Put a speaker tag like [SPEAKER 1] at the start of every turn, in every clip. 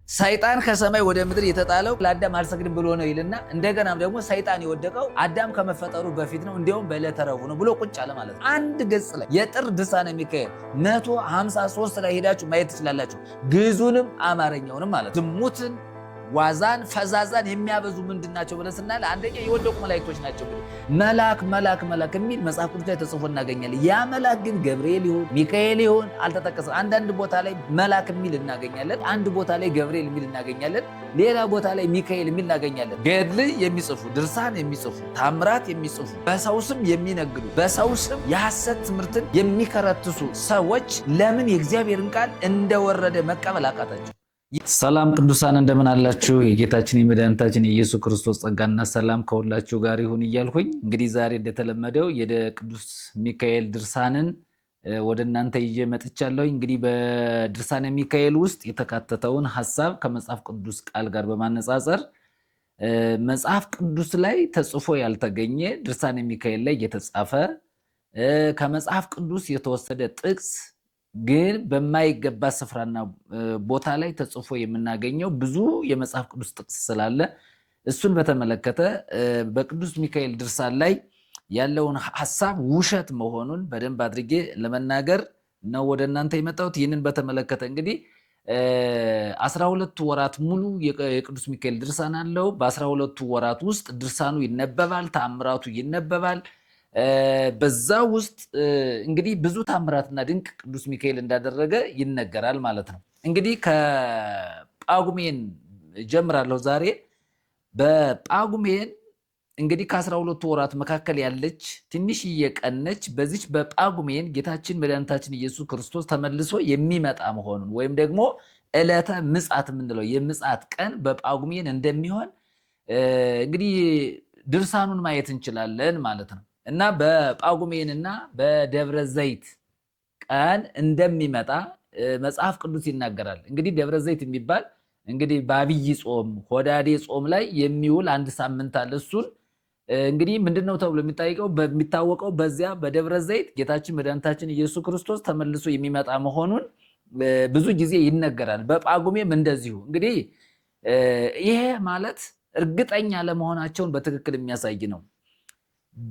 [SPEAKER 1] ሰይጣን ከሰማይ ወደ ምድር የተጣለው ለአዳም አልሰግድም ብሎ ነው ይልና እንደገናም ደግሞ ሰይጣን የወደቀው አዳም ከመፈጠሩ በፊት ነው፣ እንዲያውም በዕለተ ረቡዕ ነው ብሎ ቁጭ አለ ማለት ነው። አንድ ገጽ ላይ የጥር ድርሳነ ሚካኤል 153 ላይ ሄዳችሁ ማየት ትችላላችሁ። ግዕዙንም አማርኛውንም ማለት ነው። ዝሙትን፣ ዋዛን፣ ፈዛዛን የሚያበዙ ምንድናቸው ብለን ስናል አንደኛ የወደቁ መላእክቶች ናቸው። መልአክ የሚል መጽሐፍ ቅዱስ ላይ ተጽፎ እናገኛለን። ያ መልአክ ግን ገብርኤል ይሁን ሚካኤል ይሁን አልተጠቀሰም። አንዳንድ ቦታ ላይ መልአክ የሚል እናገኛለን፣ አንድ ቦታ ላይ ገብርኤል የሚል እናገኛለን፣ ሌላ ቦታ ላይ ሚካኤል የሚል እናገኛለን። ገድል የሚጽፉ ድርሳን የሚጽፉ ታምራት የሚጽፉ በሰው ስም የሚነግዱ በሰው ስም የሐሰት ትምህርትን የሚከረትሱ ሰዎች ለምን የእግዚአብሔርን ቃል እንደወረደ መቀበል አቃታቸው? ሰላም ቅዱሳን እንደምን አላችሁ? የጌታችን የመድኃኒታችን የኢየሱስ ክርስቶስ ጸጋና ሰላም ከሁላችሁ ጋር ይሁን እያልኩኝ እንግዲህ ዛሬ እንደተለመደው የቅዱስ ሚካኤል ድርሳንን ወደ እናንተ ይዤ መጥቻለሁኝ። እንግዲህ በድርሳነ ሚካኤል ውስጥ የተካተተውን ሐሳብ ከመጽሐፍ ቅዱስ ቃል ጋር በማነጻጸር መጽሐፍ ቅዱስ ላይ ተጽፎ ያልተገኘ ድርሳነ ሚካኤል ላይ የተጻፈ ከመጽሐፍ ቅዱስ የተወሰደ ጥቅስ ግን በማይገባ ስፍራና ቦታ ላይ ተጽፎ የምናገኘው ብዙ የመጽሐፍ ቅዱስ ጥቅስ ስላለ እሱን በተመለከተ በቅዱስ ሚካኤል ድርሳን ላይ ያለውን ሐሳብ ውሸት መሆኑን በደንብ አድርጌ ለመናገር ነው ወደ እናንተ የመጣሁት። ይህንን በተመለከተ እንግዲህ 12 ወራት ሙሉ የቅዱስ ሚካኤል ድርሳን አለው። በ12 ወራት ውስጥ ድርሳኑ ይነበባል፣ ተአምራቱ ይነበባል። በዛ ውስጥ እንግዲህ ብዙ ታምራትና ድንቅ ቅዱስ ሚካኤል እንዳደረገ ይነገራል ማለት ነው። እንግዲህ ከጳጉሜን ጀምራለሁ ዛሬ። በጳጉሜን እንግዲህ ከ12 ወራት መካከል ያለች ትንሽዬ ቀን ነች። በዚች በጳጉሜን ጌታችን መድኃኒታችን ኢየሱስ ክርስቶስ ተመልሶ የሚመጣ መሆኑን ወይም ደግሞ ዕለተ ምጽአት የምንለው የምጽአት ቀን በጳጉሜን እንደሚሆን እንግዲህ ድርሳኑን ማየት እንችላለን ማለት ነው። እና በጳጉሜንና በደብረ ዘይት ቀን እንደሚመጣ መጽሐፍ ቅዱስ ይናገራል። እንግዲህ ደብረ ዘይት የሚባል እንግዲህ በአብይ ጾም ሆዳዴ ጾም ላይ የሚውል አንድ ሳምንት አለ። እሱን እንግዲህ ምንድነው ተብሎ የሚታወቀው በዚያ በደብረ ዘይት ጌታችን መድኃኒታችን ኢየሱስ ክርስቶስ ተመልሶ የሚመጣ መሆኑን ብዙ ጊዜ ይነገራል። በጳጉሜም እንደዚሁ እንግዲህ ይሄ ማለት እርግጠኛ ለመሆናቸውን በትክክል የሚያሳይ ነው።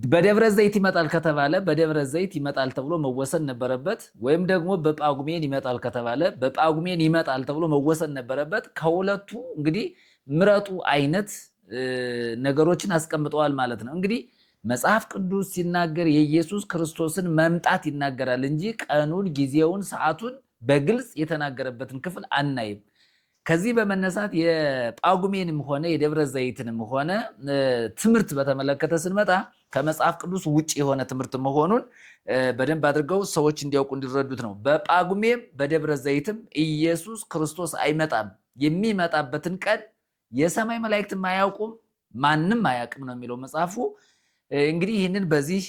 [SPEAKER 1] በደብረ ዘይት ይመጣል ከተባለ በደብረ ዘይት ይመጣል ተብሎ መወሰን ነበረበት። ወይም ደግሞ በጳጉሜን ይመጣል ከተባለ በጳጉሜን ይመጣል ተብሎ መወሰን ነበረበት። ከሁለቱ እንግዲህ ምረጡ አይነት ነገሮችን አስቀምጠዋል ማለት ነው። እንግዲህ መጽሐፍ ቅዱስ ሲናገር የኢየሱስ ክርስቶስን መምጣት ይናገራል እንጂ ቀኑን፣ ጊዜውን፣ ሰዓቱን በግልጽ የተናገረበትን ክፍል አናይም። ከዚህ በመነሳት የጳጉሜንም ሆነ የደብረ ዘይትንም ሆነ ትምህርት በተመለከተ ስንመጣ ከመጽሐፍ ቅዱስ ውጭ የሆነ ትምህርት መሆኑን በደንብ አድርገው ሰዎች እንዲያውቁ እንዲረዱት ነው። በጳጉሜም በደብረ ዘይትም ኢየሱስ ክርስቶስ አይመጣም። የሚመጣበትን ቀን የሰማይ መላእክትም አያውቁም፣ ማንም አያውቅም ነው የሚለው መጽሐፉ። እንግዲህ ይህንን በዚህ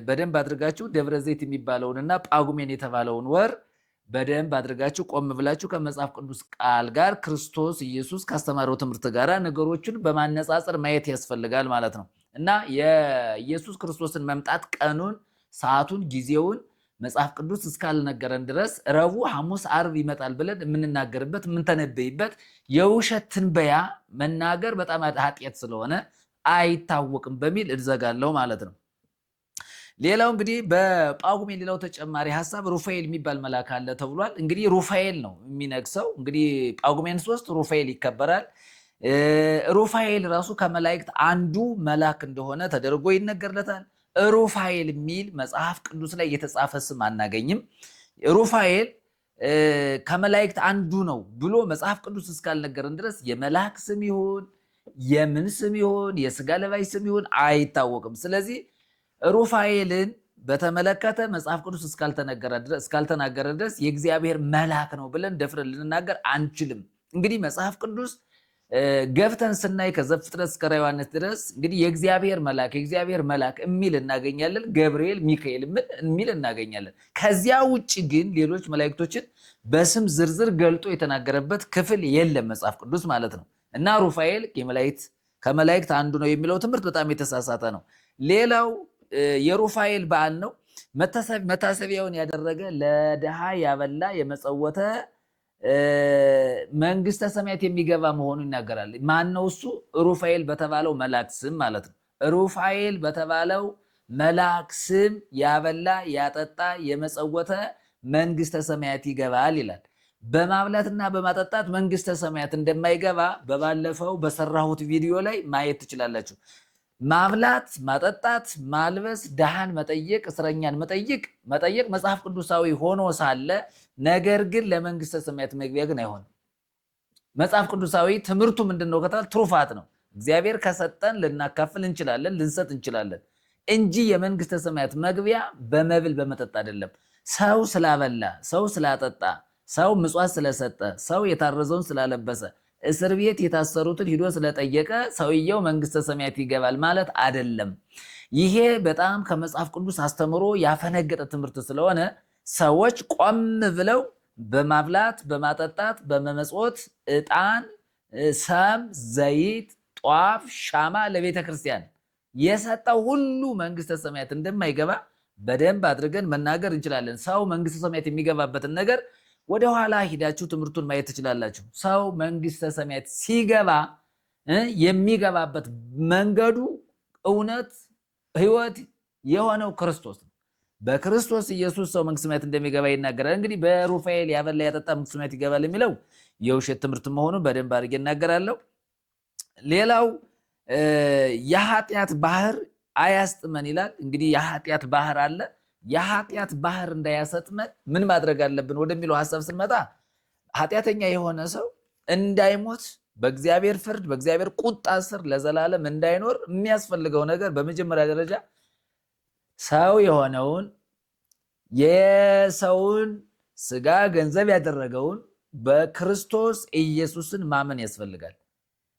[SPEAKER 1] በደንብ አድርጋችሁ ደብረ ዘይት የሚባለውንና ጳጉሜን የተባለውን ወር በደንብ አድርጋችሁ ቆም ብላችሁ ከመጽሐፍ ቅዱስ ቃል ጋር ክርስቶስ ኢየሱስ ካስተማረው ትምህርት ጋር ነገሮችን በማነጻጸር ማየት ያስፈልጋል ማለት ነው። እና የኢየሱስ ክርስቶስን መምጣት ቀኑን፣ ሰዓቱን፣ ጊዜውን መጽሐፍ ቅዱስ እስካልነገረን ድረስ ረቡዕ፣ ሐሙስ፣ ዓርብ ይመጣል ብለን የምንናገርበት የምንተነበይበት የውሸት ትንበያ መናገር በጣም ኃጢአት ስለሆነ አይታወቅም በሚል እዘጋለሁ ማለት ነው። ሌላው እንግዲህ በጳጉሜን ሌላው ተጨማሪ ሐሳብ ሩፋኤል የሚባል መልአክ አለ ተብሏል። እንግዲህ ሩፋኤል ነው የሚነግሰው። እንግዲህ ጳጉሜን 3 ሩፋኤል ይከበራል። ሩፋኤል ራሱ ከመላእክት አንዱ መልአክ እንደሆነ ተደርጎ ይነገርለታል። ሩፋኤል የሚል መጽሐፍ ቅዱስ ላይ የተጻፈ ስም አናገኝም። ሩፋኤል ከመላእክት አንዱ ነው ብሎ መጽሐፍ ቅዱስ እስካልነገረን ድረስ የመልአክ ስም ይሁን የምን ስም ይሁን የስጋ ለባሽ ስም ይሁን አይታወቅም። ስለዚህ ሩፋኤልን በተመለከተ መጽሐፍ ቅዱስ እስካልተናገረ ድረስ የእግዚአብሔር መልአክ ነው ብለን ደፍረን ልንናገር አንችልም። እንግዲህ መጽሐፍ ቅዱስ ገብተን ስናይ ከዘፍጥረት እስከ ራዕየ ዮሐንስ ድረስ እንግዲህ የእግዚአብሔር መልአክ የሚል እናገኛለን። ገብርኤል፣ ሚካኤል የሚል እናገኛለን። ከዚያ ውጭ ግን ሌሎች መላእክቶችን በስም ዝርዝር ገልጦ የተናገረበት ክፍል የለም መጽሐፍ ቅዱስ ማለት ነው። እና ሩፋኤል ከመላእክት አንዱ ነው የሚለው ትምህርት በጣም የተሳሳተ ነው። ሌላው የሩፋኤል በዓል ነው። መታሰቢያውን ያደረገ ለድሃ ያበላ የመጸወተ መንግስተ ሰማያት የሚገባ መሆኑን ይናገራል። ማን ነው እሱ? ሩፋኤል በተባለው መልአክ ስም ማለት ነው። ሩፋኤል በተባለው መልአክ ስም ያበላ ያጠጣ የመጸወተ መንግስተ ሰማያት ይገባል ይላል። በማብላትና በማጠጣት መንግስተ ሰማያት እንደማይገባ በባለፈው በሰራሁት ቪዲዮ ላይ ማየት ትችላላችሁ። ማብላት፣ ማጠጣት፣ ማልበስ፣ ድሃን መጠየቅ፣ እስረኛን መጠየቅ መጽሐፍ ቅዱሳዊ ሆኖ ሳለ ነገር ግን ለመንግስተ ሰማያት መግቢያ ግን አይሆንም። መጽሐፍ ቅዱሳዊ ትምህርቱ ምንድን ነው ከተባለ ትሩፋት ነው። እግዚአብሔር ከሰጠን ልናካፍል እንችላለን፣ ልንሰጥ እንችላለን እንጂ የመንግስተ ሰማያት መግቢያ በመብል በመጠጥ አይደለም። ሰው ስላበላ፣ ሰው ስላጠጣ፣ ሰው ምጽዋት ስለሰጠ፣ ሰው የታረዘውን ስላለበሰ፣ እስር ቤት የታሰሩትን ሂዶ ስለጠየቀ ሰውየው መንግስተ ሰማያት ይገባል ማለት አይደለም። ይሄ በጣም ከመጽሐፍ ቅዱስ አስተምሮ ያፈነገጠ ትምህርት ስለሆነ ሰዎች ቆም ብለው በማብላት በማጠጣት በመመጽወት ዕጣን፣ ሰም፣ ዘይት፣ ጧፍ፣ ሻማ ለቤተ ክርስቲያን የሰጠው ሁሉ መንግስተ ሰማያት እንደማይገባ በደንብ አድርገን መናገር እንችላለን። ሰው መንግስተ ሰማያት የሚገባበትን ነገር ወደኋላ ሂዳችሁ ትምህርቱን ማየት ትችላላችሁ። ሰው መንግስተ ሰማያት ሲገባ የሚገባበት መንገዱ እውነት፣ ህይወት የሆነው ክርስቶስ ነው። በክርስቶስ ኢየሱስ ሰው መንግስተ ሰማያት እንደሚገባ ይናገራል። እንግዲህ በሩፋኤል ያበላ ያጠጣ መንግስተ ሰማያት ይገባል የሚለው የውሸት ትምህርት መሆኑን በደንብ አድርጌ እናገራለሁ። ሌላው የኃጢአት ባህር አያስጥመን ይላል። እንግዲህ የኃጢአት ባህር አለ። የኃጢአት ባህር እንዳያሰጥመን ምን ማድረግ አለብን ወደሚለው ሐሳብ ስንመጣ ኃጢአተኛ የሆነ ሰው እንዳይሞት በእግዚአብሔር ፍርድ በእግዚአብሔር ቁጣ ስር ለዘላለም እንዳይኖር የሚያስፈልገው ነገር በመጀመሪያ ደረጃ ሰው የሆነውን የሰውን ስጋ ገንዘብ ያደረገውን በክርስቶስ ኢየሱስን ማመን ያስፈልጋል።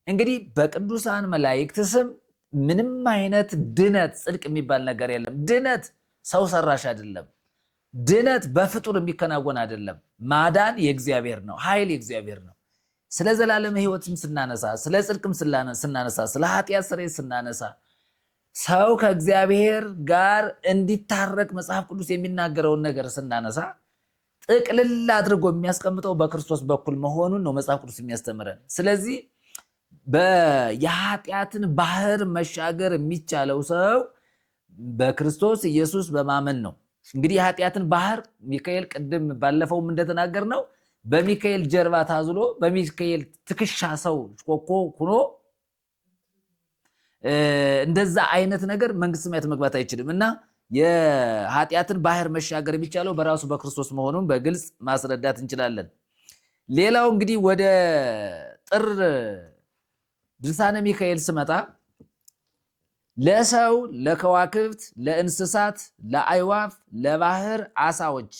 [SPEAKER 1] እንግዲህ በቅዱሳን መላእክት ስም ምንም አይነት ድነት ጽድቅ የሚባል ነገር የለም። ድነት ሰው ሰራሽ አይደለም። ድነት በፍጡር የሚከናወን አይደለም። ማዳን የእግዚአብሔር ነው። ኃይል የእግዚአብሔር ነው። ስለ ዘላለም ሕይወትም ስናነሳ፣ ስለ ጽድቅም ስናነሳ፣ ስለ ኃጢአት ስርየት ስናነሳ ሰው ከእግዚአብሔር ጋር እንዲታረቅ መጽሐፍ ቅዱስ የሚናገረውን ነገር ስናነሳ ጥቅልል አድርጎ የሚያስቀምጠው በክርስቶስ በኩል መሆኑን ነው መጽሐፍ ቅዱስ የሚያስተምረን። ስለዚህ የኃጢአትን ባህር መሻገር የሚቻለው ሰው በክርስቶስ ኢየሱስ በማመን ነው። እንግዲህ የኃጢአትን ባህር ሚካኤል ቅድም ባለፈውም እንደተናገር ነው በሚካኤል ጀርባ ታዝሎ በሚካኤል ትከሻ ሰው ኮኮ ሆኖ እንደዛ አይነት ነገር መንግስተ ሰማያት መግባት አይችልም እና የኃጢአትን ባህር መሻገር የሚቻለው በራሱ በክርስቶስ መሆኑን በግልጽ ማስረዳት እንችላለን። ሌላው እንግዲህ ወደ ጥር ድርሳነ ሚካኤል ስመጣ ለሰው፣ ለከዋክብት፣ ለእንስሳት፣ ለአይዋፍ፣ ለባህር አሳዎች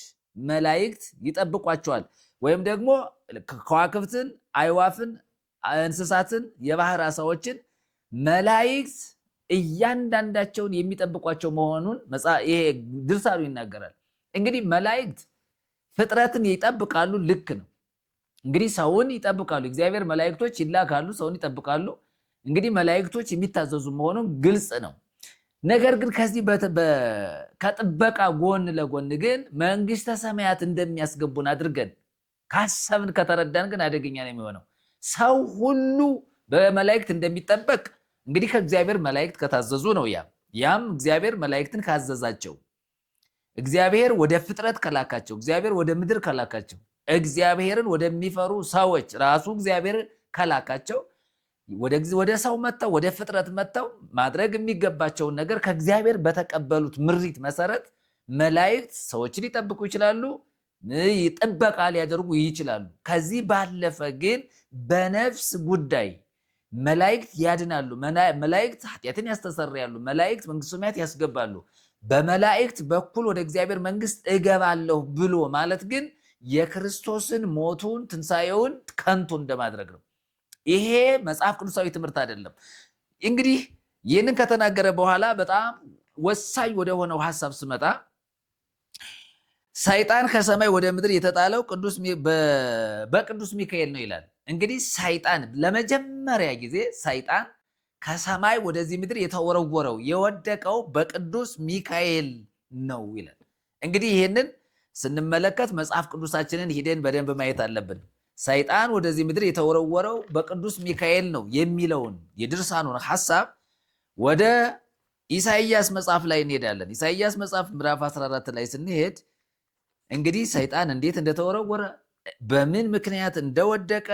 [SPEAKER 1] መላእክት ይጠብቋቸዋል። ወይም ደግሞ ከዋክብትን፣ አይዋፍን፣ እንስሳትን፣ የባህር አሳዎችን መላእክት እያንዳንዳቸውን የሚጠብቋቸው መሆኑን ይሄ ድርሳኑ ይናገራል። እንግዲህ መላእክት ፍጥረትን ይጠብቃሉ፣ ልክ ነው። እንግዲህ ሰውን ይጠብቃሉ። እግዚአብሔር መላእክቶች ይላካሉ፣ ሰውን ይጠብቃሉ። እንግዲህ መላእክቶች የሚታዘዙ መሆኑን ግልጽ ነው። ነገር ግን ከዚህ ከጥበቃ ጎን ለጎን ግን መንግስተ ሰማያት እንደሚያስገቡን አድርገን ካሰብን ከተረዳን ግን አደገኛ ነው የሚሆነው። ሰው ሁሉ በመላእክት እንደሚጠበቅ እንግዲህ ከእግዚአብሔር መላእክት ከታዘዙ ነው። ያም እግዚአብሔር መላእክትን ካዘዛቸው፣ እግዚአብሔር ወደ ፍጥረት ከላካቸው፣ እግዚአብሔር ወደ ምድር ከላካቸው፣ እግዚአብሔርን ወደሚፈሩ ሰዎች ራሱ እግዚአብሔር ከላካቸው ወደ ሰው መጥተው ወደ ፍጥረት መጥተው ማድረግ የሚገባቸውን ነገር ከእግዚአብሔር በተቀበሉት ምሪት መሰረት መላእክት ሰዎችን ሊጠብቁ ይችላሉ፣ ጥበቃ ሊያደርጉ ይችላሉ። ከዚህ ባለፈ ግን በነፍስ ጉዳይ መላእክት ያድናሉ፣ መላእክት ኃጢአትን ያስተሰርያሉ፣ መላእክት መንግስተ ሰማያት ያስገባሉ። በመላእክት በኩል ወደ እግዚአብሔር መንግስት እገባለሁ ብሎ ማለት ግን የክርስቶስን ሞቱን ትንሣኤውን ከንቱ እንደማድረግ ነው። ይሄ መጽሐፍ ቅዱሳዊ ትምህርት አይደለም። እንግዲህ ይህንን ከተናገረ በኋላ በጣም ወሳኝ ወደ ሆነው ሐሳብ ስመጣ ሰይጣን ከሰማይ ወደ ምድር የተጣለው በቅዱስ ሚካኤል ነው ይላል። እንግዲህ ሰይጣን ለመጀመሪያ ጊዜ ሰይጣን ከሰማይ ወደዚህ ምድር የተወረወረው የወደቀው በቅዱስ ሚካኤል ነው ይላል። እንግዲህ ይህንን ስንመለከት መጽሐፍ ቅዱሳችንን ሂደን በደንብ ማየት አለብን። ሰይጣን ወደዚህ ምድር የተወረወረው በቅዱስ ሚካኤል ነው የሚለውን የድርሳኑን ሐሳብ ወደ ኢሳይያስ መጽሐፍ ላይ እንሄዳለን። ኢሳይያስ መጽሐፍ ምዕራፍ 14 ላይ ስንሄድ እንግዲህ ሰይጣን እንዴት እንደተወረወረ፣ በምን ምክንያት እንደወደቀ፣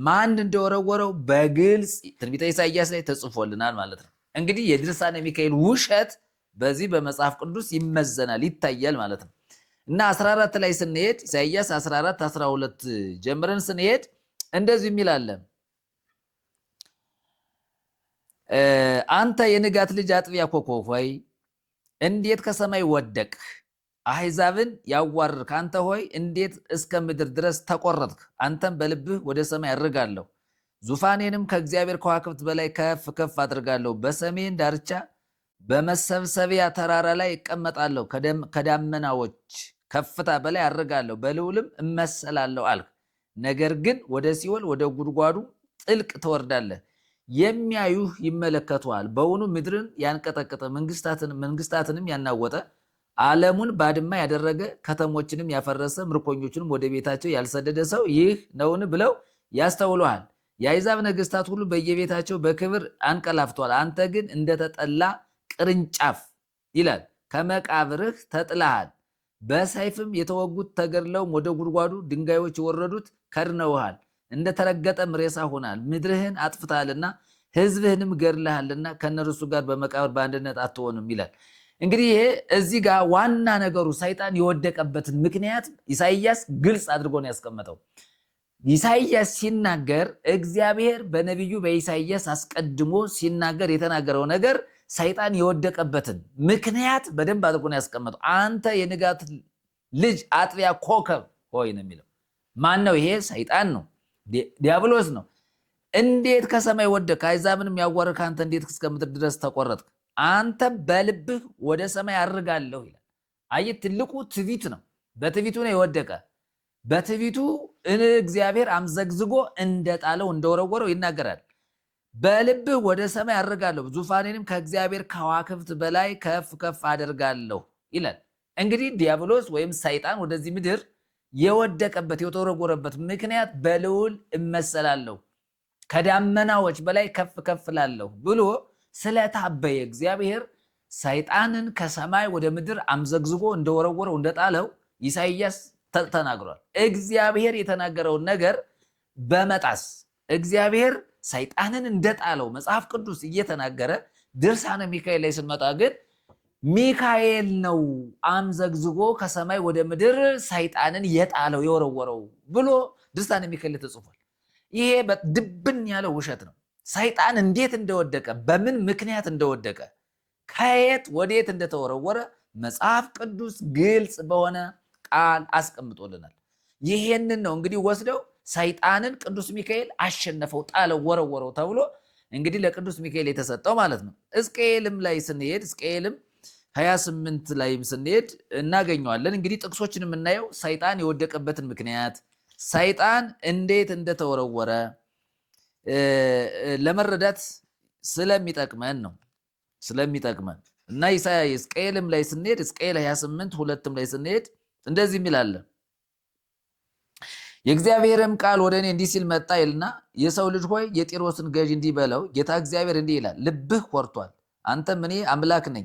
[SPEAKER 1] ማን እንደወረወረው በግልጽ ትንቢተ ኢሳይያስ ላይ ተጽፎልናል ማለት ነው። እንግዲህ የድርሳነ ሚካኤል ውሸት በዚህ በመጽሐፍ ቅዱስ ይመዘናል፣ ይታያል ማለት ነው። እና 14 ላይ ስንሄድ ኢሳይያስ 14 12 ጀምረን ስንሄድ እንደዚህ የሚል አለ። አንተ የንጋት ልጅ አጥቢያ ኮከብ ሆይ እንዴት ከሰማይ ወደቅህ? አሕዛብን ያዋርድክ አንተ ሆይ እንዴት እስከ ምድር ድረስ ተቆረጥክ? አንተም በልብህ ወደ ሰማይ አድርጋለሁ፣ ዙፋኔንም ከእግዚአብሔር ከዋክብት በላይ ከፍ ከፍ አድርጋለሁ። በሰሜን ዳርቻ በመሰብሰቢያ ተራራ ላይ እቀመጣለሁ፣ ከዳመናዎች ከፍታ በላይ አድርጋለሁ፣ በልዑልም እመሰላለሁ አልክ። ነገር ግን ወደ ሲኦል ወደ ጉድጓዱ ጥልቅ ትወርዳለህ። የሚያዩህ ይመለከቱሃል። በውኑ ምድርን ያንቀጠቀጠ መንግስታትንም ያናወጠ ዓለሙን ባድማ ያደረገ ከተሞችንም ያፈረሰ ምርኮኞችንም ወደ ቤታቸው ያልሰደደ ሰው ይህ ነውን ብለው ያስተውሉሃል። የአሕዛብ ነገስታት ሁሉ በየቤታቸው በክብር አንቀላፍተዋል። አንተ ግን እንደተጠላ ቅርንጫፍ ይላል ከመቃብርህ ተጥለሃል። በሰይፍም የተወጉት ተገድለውም ወደ ጉድጓዱ ድንጋዮች የወረዱት ከድነውሃል። እንደተረገጠም ሬሳ ሆናል። ምድርህን አጥፍተሃልና ሕዝብህንም ገድለሃልና ከነርሱ ጋር በመቃብር በአንድነት አትሆንም ይላል። እንግዲህ ይሄ እዚህ ጋር ዋና ነገሩ ሰይጣን የወደቀበትን ምክንያት ኢሳይያስ ግልጽ አድርጎ ነው ያስቀመጠው። ኢሳይያስ ሲናገር እግዚአብሔር በነቢዩ በኢሳይያስ አስቀድሞ ሲናገር የተናገረው ነገር ሰይጣን የወደቀበትን ምክንያት በደንብ አድርጎ ነው ያስቀመጠው። አንተ የንጋት ልጅ አጥቢያ ኮከብ ሆይ ነው የሚለው። ማን ነው ይሄ? ሰይጣን ነው፣ ዲያብሎስ ነው። እንዴት ከሰማይ ወደቅ? አሕዛብንም ያዋረድክ አንተ እንዴት እስከ ምድር ድረስ ተቆረጥክ? አንተ በልብህ ወደ ሰማይ አድርጋለሁ ይላል። አየህ፣ ትልቁ ትዕቢት ነው። በትዕቢቱ ነው የወደቀ። በትዕቢቱ እግዚአብሔር አምዘግዝጎ እንደጣለው እንደወረወረው ይናገራል። በልብህ ወደ ሰማይ አድርጋለሁ፣ ዙፋኔንም ከእግዚአብሔር ከዋክብት በላይ ከፍ ከፍ አደርጋለሁ ይላል። እንግዲህ ዲያብሎስ ወይም ሰይጣን ወደዚህ ምድር የወደቀበት የተወረወረበት ምክንያት በልዑል እመሰላለሁ ከዳመናዎች በላይ ከፍ ከፍ ላለሁ ብሎ ስለታበየ እግዚአብሔር ሰይጣንን ከሰማይ ወደ ምድር አምዘግዝጎ እንደወረወረው እንደጣለው ኢሳይያስ ተናግሯል። እግዚአብሔር የተናገረውን ነገር በመጣስ እግዚአብሔር ሰይጣንን እንደጣለው መጽሐፍ ቅዱስ እየተናገረ ድርሳነ ሚካኤል ላይ ስንመጣ ግን ሚካኤል ነው አምዘግዝጎ ከሰማይ ወደ ምድር ሰይጣንን የጣለው የወረወረው ብሎ ድርሳነ ሚካኤል ተጽፏል። ይሄ ድብን ያለው ውሸት ነው። ሰይጣን እንዴት እንደወደቀ፣ በምን ምክንያት እንደወደቀ፣ ከየት ወዴት እንደተወረወረ መጽሐፍ ቅዱስ ግልጽ በሆነ ቃል አስቀምጦልናል። ይሄንን ነው እንግዲህ ወስደው ሰይጣንን ቅዱስ ሚካኤል አሸነፈው፣ ጣለው፣ ወረወረው ተብሎ እንግዲህ ለቅዱስ ሚካኤል የተሰጠው ማለት ነው። ሕዝቅኤልም ላይ ስንሄድ ሕዝቅኤልም 28 ላይም ስንሄድ እናገኘዋለን። እንግዲህ ጥቅሶችን የምናየው ሰይጣን የወደቀበትን ምክንያት፣ ሰይጣን እንዴት እንደተወረወረ ለመረዳት ስለሚጠቅመን ነው ስለሚጠቅመን እና ሕዝቅኤልም ላይ ስንሄድ ሕዝቅኤል 28 2ም ላይ ስንሄድ እንደዚህ የሚል አለ። የእግዚአብሔርም ቃል ወደ እኔ እንዲህ ሲል መጣ ይልና የሰው ልጅ ሆይ የጢሮስን ገዥ እንዲህ በለው፣ ጌታ እግዚአብሔር እንዲህ ይላል፣ ልብህ ኮርቷል፣ አንተም እኔ አምላክ ነኝ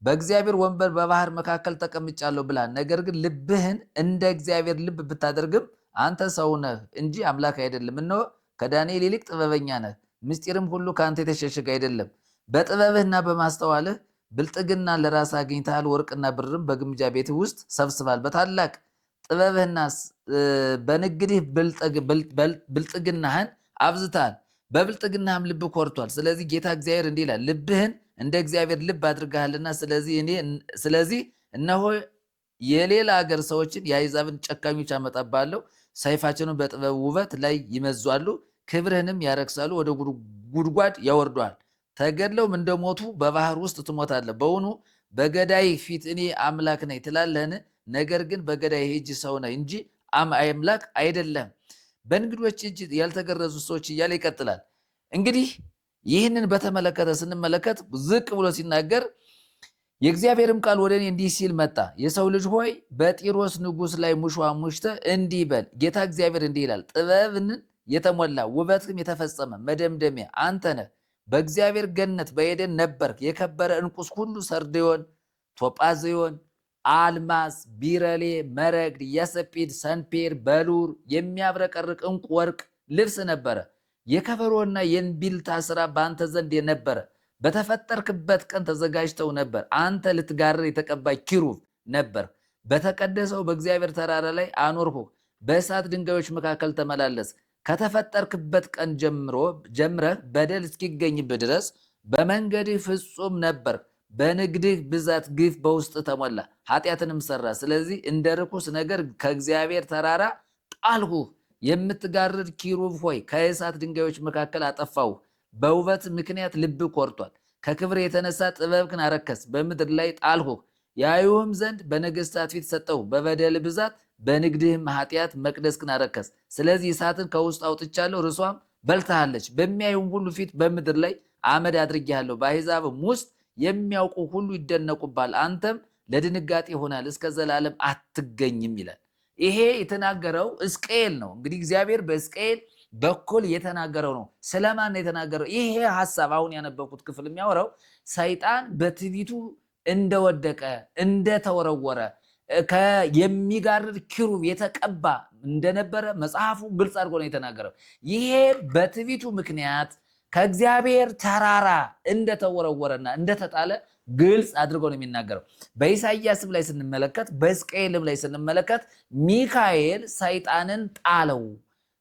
[SPEAKER 1] በእግዚአብሔር ወንበር በባህር መካከል ተቀምጫለሁ ብላል። ነገር ግን ልብህን እንደ እግዚአብሔር ልብ ብታደርግም አንተ ሰው ነህ እንጂ አምላክ አይደለም። እነሆ ከዳንኤል ይልቅ ጥበበኛ ነህ፣ ምስጢርም ሁሉ ከአንተ የተሸሸገ አይደለም። በጥበብህና በማስተዋልህ ብልጥግና ለራስህ አግኝተሃል። ወርቅና ብርም በግምጃ ቤትህ ውስጥ ሰብስባል። በታላቅ ጥበብህና በንግድህ ብልጥግናህን አብዝተሃል፣ በብልጥግናህም ልብህ ኮርቷል። ስለዚህ ጌታ እግዚአብሔር እንዲህ ይላል፣ ልብህን እንደ እግዚአብሔር ልብ አድርገሃልና ስለዚህ እነሆ የሌላ ሀገር ሰዎችን የአሕዛብን ጨካኞች አመጣብሃለሁ። ሰይፋቸውን በጥበብ ውበት ላይ ይመዟሉ፣ ክብርህንም ያረክሳሉ፣ ወደ ጉድጓድ ያወርዷል። ተገድለውም እንደሞቱ በባህር ውስጥ ትሞታለህ። በውኑ በገዳይ ፊት እኔ አምላክ ነኝ ትላለህን? ነገር ግን በገዳይ እጅ ሰው ነህ እንጂ አምላክ አይደለም። በእንግዶች እጅ ያልተገረዙ ሰዎች እያለ ይቀጥላል። እንግዲህ ይህንን በተመለከተ ስንመለከት ዝቅ ብሎ ሲናገር የእግዚአብሔርም ቃል ወደ እኔ እንዲህ ሲል መጣ። የሰው ልጅ ሆይ በጢሮስ ንጉሥ ላይ ሙሾ አሙሽተህ እንዲህ በል፣ ጌታ እግዚአብሔር እንዲህ ይላል፣ ጥበብን የተሞላ ውበትም የተፈጸመ መደምደሚያ አንተ ነህ። በእግዚአብሔር ገነት በኤደን ነበርክ። የከበረ ዕንቁስ ሁሉ ሰርድዮን፣ ቶጳዝዮን፣ አልማስ፣ ቢረሌ፣ መረግድ፣ ያሰጲድ፣ ሰንፔር፣ በሉር የሚያብረቀርቅ ዕንቁ ወርቅ ልብስ ነበረ። የከበሮና የእንቢልታ ሥራ በአንተ ዘንድ ነበረ። በተፈጠርክበት ቀን ተዘጋጅተው ነበር። አንተ ልትጋርር የተቀባ ኪሩብ ነበር። በተቀደሰው በእግዚአብሔር ተራራ ላይ አኖርሁ። በእሳት ድንጋዮች መካከል ተመላለስ። ከተፈጠርክበት ቀን ጀምረህ በደል እስኪገኝብህ ድረስ በመንገድህ ፍጹም ነበር። በንግድህ ብዛት ግፍ በውስጥ ተሞላ፣ ኃጢአትንም ሰራ። ስለዚህ እንደ ርኩስ ነገር ከእግዚአብሔር ተራራ ጣልሁህ። የምትጋርድ ኪሩብ ሆይ ከእሳት ድንጋዮች መካከል አጠፋሁ። በውበት ምክንያት ልብ ኮርቷል። ከክብር የተነሳ ጥበብክን አረከስ። በምድር ላይ ጣልሁህ። ያዩህም ዘንድ በነገሥታት ፊት ሰጠሁ። በበደል ብዛት በንግድህም ኃጢአት መቅደስክን አረከስ። ስለዚህ እሳትን ከውስጥ አውጥቻለሁ፣ ርሷም በልታሃለች። በሚያዩም ሁሉ ፊት በምድር ላይ አመድ አድርጌሃለሁ። በአሕዛብም ውስጥ የሚያውቁ ሁሉ ይደነቁባል። አንተም ለድንጋጤ ይሆናል፣ እስከ ዘላለም አትገኝም ይላል። ይሄ የተናገረው ሕዝቅኤል ነው። እንግዲህ እግዚአብሔር በሕዝቅኤል በኩል የተናገረው ነው። ስለማን ነው የተናገረው? ይሄ ሐሳብ አሁን ያነበብኩት ክፍል የሚያወራው ሰይጣን በትዕቢቱ እንደወደቀ እንደተወረወረ የሚጋርድ ኪሩብ የተቀባ እንደነበረ መጽሐፉ ግልጽ አድርጎ ነው የተናገረው። ይሄ በትዕቢቱ ምክንያት ከእግዚአብሔር ተራራ እንደተወረወረና እንደተጣለ ግልጽ አድርጎ ነው የሚናገረው። በኢሳይያስም ላይ ስንመለከት፣ በሕዝቅኤልም ላይ ስንመለከት ሚካኤል ሰይጣንን ጣለው፣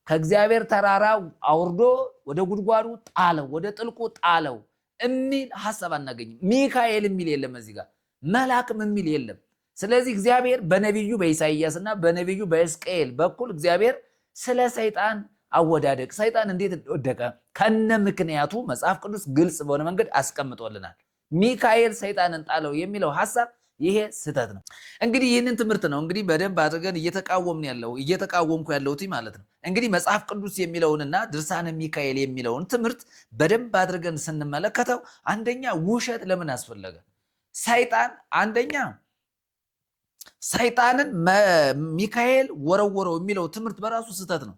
[SPEAKER 1] ከእግዚአብሔር ተራራ አውርዶ ወደ ጉድጓዱ ጣለው፣ ወደ ጥልቁ ጣለው የሚል ሐሳብ አናገኝም። ሚካኤል የሚል የለም እዚህ ጋር፣ መልአክም የሚል የለም። ስለዚህ እግዚአብሔር በነቢዩ በኢሳይያስና በነቢዩ በሕዝቅኤል በኩል እግዚአብሔር ስለ ሰይጣን አወዳደቅ፣ ሰይጣን እንዴት እንደወደቀ ከነ ምክንያቱ መጽሐፍ ቅዱስ ግልጽ በሆነ መንገድ አስቀምጦልናል። ሚካኤል ሰይጣንን ጣለው የሚለው ሐሳብ ይሄ ስህተት ነው። እንግዲህ ይህንን ትምህርት ነው እንግዲህ በደንብ አድርገን እየተቃወምኩ ያለሁት ማለት ነው። እንግዲህ መጽሐፍ ቅዱስ የሚለውንና ድርሳነ ሚካኤል የሚለውን ትምህርት በደንብ አድርገን ስንመለከተው አንደኛ ውሸት ለምን አስፈለገ? ሰይጣንን ሚካኤል ወረወረው የሚለው ትምህርት በራሱ ስህተት ነው።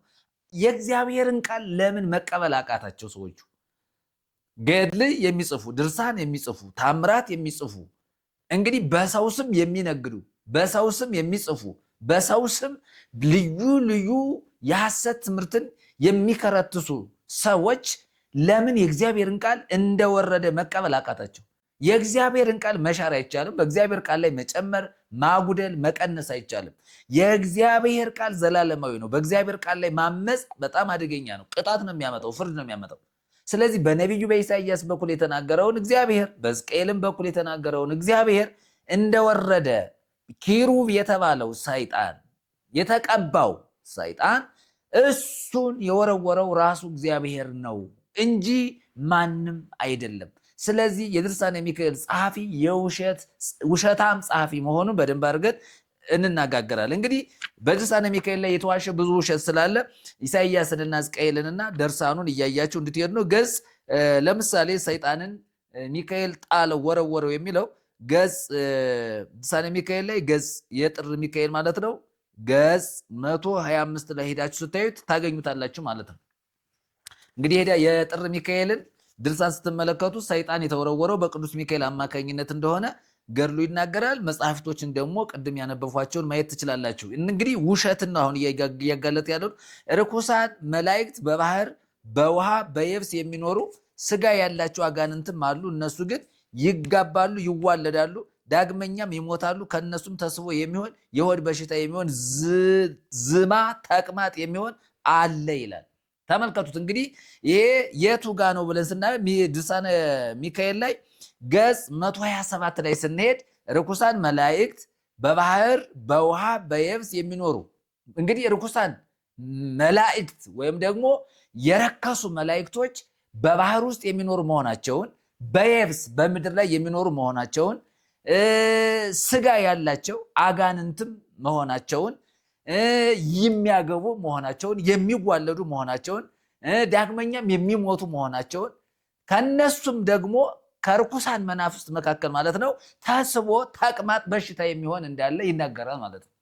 [SPEAKER 1] የእግዚአብሔርን ቃል ለምን መቀበል አቃታቸው ሰዎቹ? ገድል የሚጽፉ ድርሳን የሚጽፉ ታምራት የሚጽፉ እንግዲህ በሰው ስም የሚነግዱ በሰው ስም የሚጽፉ በሰው ስም ልዩ ልዩ የሐሰት ትምህርትን የሚከረትሱ ሰዎች ለምን የእግዚአብሔርን ቃል እንደወረደ መቀበል አቃታቸው? የእግዚአብሔርን ቃል መሻር አይቻልም። በእግዚአብሔር ቃል ላይ መጨመር፣ ማጉደል፣ መቀነስ አይቻልም። የእግዚአብሔር ቃል ዘላለማዊ ነው። በእግዚአብሔር ቃል ላይ ማመፅ በጣም አደገኛ ነው። ቅጣት ነው የሚያመጣው፣ ፍርድ ነው የሚያመጣው። ስለዚህ በነቢዩ በኢሳይያስ በኩል የተናገረውን እግዚአብሔር፣ በሕዝቅኤልም በኩል የተናገረውን እግዚአብሔር እንደወረደ ኪሩብ የተባለው ሰይጣን የተቀባው ሰይጣን እሱን የወረወረው ራሱ እግዚአብሔር ነው እንጂ ማንም አይደለም። ስለዚህ የድርሳነ ሚካኤል ጸሐፊ ውሸታም ጸሐፊ መሆኑን በደንብ አድርገን እንነጋገራለን። እንግዲህ በድርሳነ ሚካኤል ላይ የተዋሸ ብዙ ውሸት ስላለ ኢሳይያስንና ሕዝቅኤልንና ድርሳኑን እያያችሁ እንድትሄዱ ነው። ገጽ ለምሳሌ ሰይጣንን ሚካኤል ጣለው ወረወረው የሚለው ገጽ ድርሳነ ሚካኤል ላይ ገጽ የጥር ሚካኤል ማለት ነው ገጽ 125 ላይ ሄዳችሁ ስታዩት ታገኙታላችሁ ማለት ነው። እንግዲህ የጥር ሚካኤልን ድርሳን ስትመለከቱ ሰይጣን የተወረወረው በቅዱስ ሚካኤል አማካኝነት እንደሆነ ገድሉ ይናገራል። መጽሐፍቶችን ደግሞ ቅድም ያነበቧቸውን ማየት ትችላላችሁ። እንግዲህ ውሸትን ነው አሁን እያጋለጥ ያለው። ርኩሳን መላእክት በባህር በውሃ በየብስ የሚኖሩ ስጋ ያላቸው አጋንንትም አሉ። እነሱ ግን ይጋባሉ፣ ይዋለዳሉ፣ ዳግመኛም ይሞታሉ። ከነሱም ተስቦ የሚሆን የሆድ በሽታ የሚሆን ዝማ ተቅማጥ የሚሆን አለ ይላል። ተመልከቱት እንግዲህ ይሄ የቱ ጋ ነው ብለን ስናየው ድርሳነ ሚካኤል ላይ ገጽ 127 ላይ ስንሄድ ርኩሳን መላእክት በባህር በውሃ በየብስ የሚኖሩ እንግዲህ ርኩሳን መላእክት ወይም ደግሞ የረከሱ መላእክቶች በባህር ውስጥ የሚኖሩ መሆናቸውን፣ በየብስ በምድር ላይ የሚኖሩ መሆናቸውን፣ ስጋ ያላቸው አጋንንትም መሆናቸውን፣ የሚያገቡ መሆናቸውን፣ የሚዋለዱ መሆናቸውን፣ ዳግመኛም የሚሞቱ መሆናቸውን ከነሱም ደግሞ ከርኩሳን መናፍስት መካከል ማለት ነው ተስቦ ተቅማጥ በሽታ የሚሆን እንዳለ ይናገራል ማለት ነው።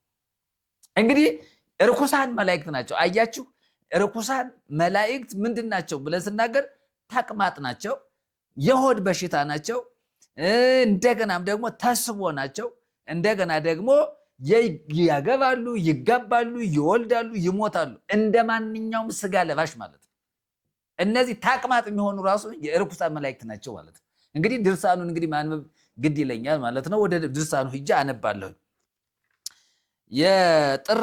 [SPEAKER 1] እንግዲህ ርኩሳን መላእክት ናቸው። አያችሁ፣ ርኩሳን መላእክት ምንድን ናቸው ብለን ስናገር ተቅማጥ ናቸው፣ የሆድ በሽታ ናቸው፣ እንደገናም ደግሞ ተስቦ ናቸው፣ እንደገና ደግሞ ያገባሉ፣ ይጋባሉ፣ ይወልዳሉ፣ ይሞታሉ እንደ ማንኛውም ስጋ ለባሽ ማለት ነው። እነዚህ ተቅማጥ የሚሆኑ ራሱ የርኩሳን መላእክት ናቸው ማለት ነው። እንግዲህ ድርሳኑን እንግዲህ ማንበብ ግድ ይለኛል ማለት ነው። ወደ ድርሳኑ ሂጄ አነባለሁ። የጥር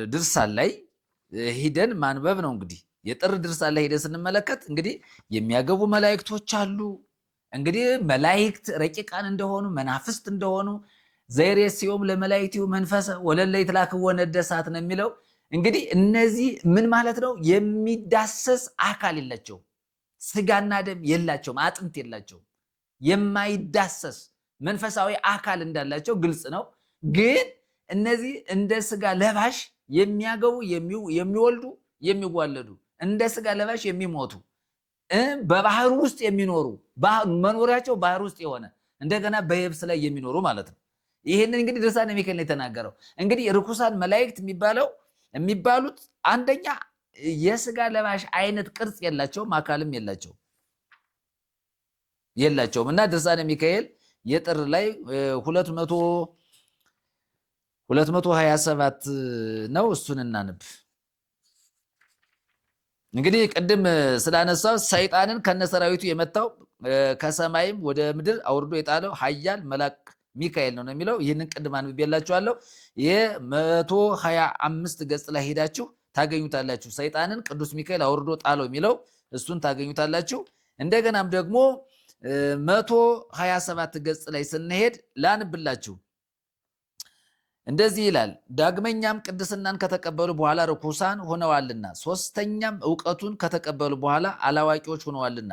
[SPEAKER 1] ድርሳን ላይ ሂደን ማንበብ ነው። እንግዲህ የጥር ድርሳን ላይ ሂደን ስንመለከት እንግዲህ የሚያገቡ መላእክቶች አሉ። እንግዲህ መላእክት ረቂቃን እንደሆኑ መናፍስት እንደሆኑ ዘይሬስዮም ለመላእክቲሁ መንፈሰ ወለለ ይትላክዎ ነደ እሳት ነው የሚለው። እንግዲህ እነዚህ ምን ማለት ነው? የሚዳሰስ አካል የላቸውም፣ ስጋና ደም የላቸውም፣ አጥንት የላቸውም። የማይዳሰስ መንፈሳዊ አካል እንዳላቸው ግልጽ ነው። ግን እነዚህ እንደ ስጋ ለባሽ የሚያገቡ፣ የሚወልዱ፣ የሚዋለዱ፣ እንደ ስጋ ለባሽ የሚሞቱ፣ በባህር ውስጥ የሚኖሩ፣ መኖሪያቸው ባህር ውስጥ የሆነ እንደገና በየብስ ላይ የሚኖሩ ማለት ነው። ይህንን እንግዲህ ድርሳነ ሚካኤል ነው የተናገረው። እንግዲህ ርኩሳን መላእክት የሚባሉት አንደኛ የስጋ ለባሽ አይነት ቅርጽ የላቸውም፣ አካልም የላቸውም እና ድርሳነ ሚካኤል የጥር ላይ 227 ነው። እሱን እናንብ። እንግዲህ ቅድም ስላነሳው ሰይጣንን ከነሰራዊቱ የመታው ከሰማይም ወደ ምድር አውርዶ የጣለው ኃያል መልአክ ሚካኤል ነው የሚለው። ይህንን ቅድም አንብቤላችኋለሁ። የ125 ገጽ ላይ ሄዳችሁ ታገኙታላችሁ። ሰይጣንን ቅዱስ ሚካኤል አውርዶ ጣለው የሚለው እሱን ታገኙታላችሁ። እንደገናም ደግሞ 127 ገጽ ላይ ስንሄድ ላንብላችሁ። እንደዚህ ይላል። ዳግመኛም ቅድስናን ከተቀበሉ በኋላ ርኩሳን ሆነዋልና፣ ሶስተኛም እውቀቱን ከተቀበሉ በኋላ አላዋቂዎች ሆነዋልና፣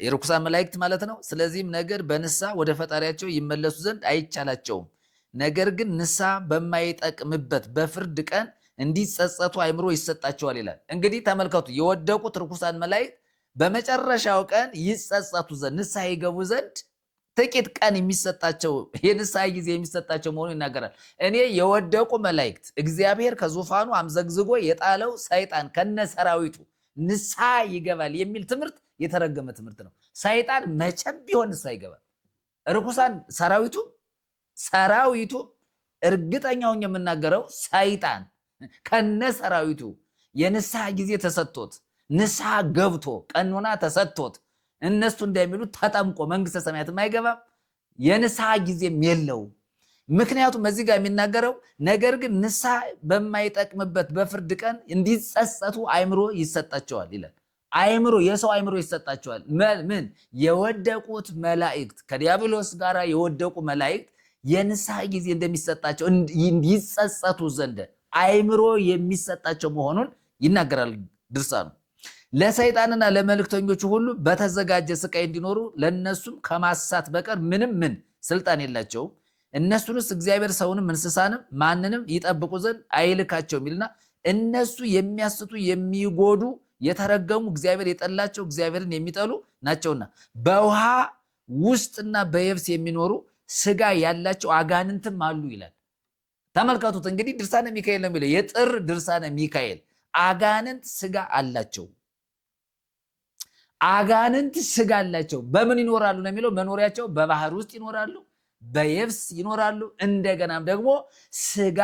[SPEAKER 1] የርኩሳን መላእክት ማለት ነው። ስለዚህም ነገር በንስሐ ወደ ፈጣሪያቸው ይመለሱ ዘንድ አይቻላቸውም። ነገር ግን ንስሐ በማይጠቅምበት በፍርድ ቀን እንዲጸጸቱ አእምሮ ይሰጣቸዋል ይላል። እንግዲህ ተመልከቱ፣ የወደቁት ርኩሳን መላእክት በመጨረሻው ቀን ይጸጸቱ ዘንድ ንስሐ ይገቡ ዘንድ ጥቂት ቀን የሚሰጣቸው የንስሐ ጊዜ የሚሰጣቸው መሆኑን ይናገራል። እኔ የወደቁ መላእክት እግዚአብሔር ከዙፋኑ አምዘግዝጎ የጣለው ሰይጣን ከነሰራዊቱ ንስሐ ይገባል የሚል ትምህርት የተረገመ ትምህርት ነው። ሰይጣን መቼም ቢሆን ንስሐ ይገባል። ርኩሳን ሰራዊቱ እርግጠኛውን የምናገረው ሰይጣን ከነሰራዊቱ የንስሐ ጊዜ ተሰጥቶት ንስሐ ገብቶ ቀኖና ተሰጥቶት እነሱ እንደሚሉት ተጠምቆ መንግስተ ሰማያት አይገባም። የንስሐ ጊዜም የለው። ምክንያቱም እዚህ ጋር የሚናገረው ነገር ግን ንስሐ በማይጠቅምበት በፍርድ ቀን እንዲጸጸቱ አእምሮ ይሰጣቸዋል ይላል። አእምሮ፣ የሰው አእምሮ ይሰጣቸዋል። ምን? የወደቁት መላእክት ከዲያብሎስ ጋር የወደቁ መላእክት የንስሐ ጊዜ እንደሚሰጣቸው እንዲጸጸቱ ዘንድ አእምሮ የሚሰጣቸው መሆኑን ይናገራል ድርሳኑ። ለሰይጣንና ለመልእክተኞቹ ሁሉ በተዘጋጀ ስቃይ እንዲኖሩ ለነሱም ከማሳት በቀር ምንም ስልጣን የላቸውም። እነሱንስ እግዚአብሔር ሰውንም እንስሳንም ማንንም ይጠብቁ ዘንድ አይልካቸውም ይልና እነሱ የሚያስቱ የሚጎዱ የተረገሙ እግዚአብሔር የጠላቸው እግዚአብሔርን የሚጠሉ ናቸውና በውሃ ውስጥና በየብስ የሚኖሩ ስጋ ያላቸው አጋንንትም አሉ ይላል። ተመልከቱት እንግዲህ ድርሳነ ሚካኤል ነው የሚለው። የጥር ድርሳነ ሚካኤል አጋንንት ስጋ አላቸው። አጋንንት ስጋ አላቸው። በምን ይኖራሉ ነው የሚለው? መኖሪያቸው በባህር ውስጥ ይኖራሉ፣ በየብስ ይኖራሉ። እንደገናም ደግሞ ስጋ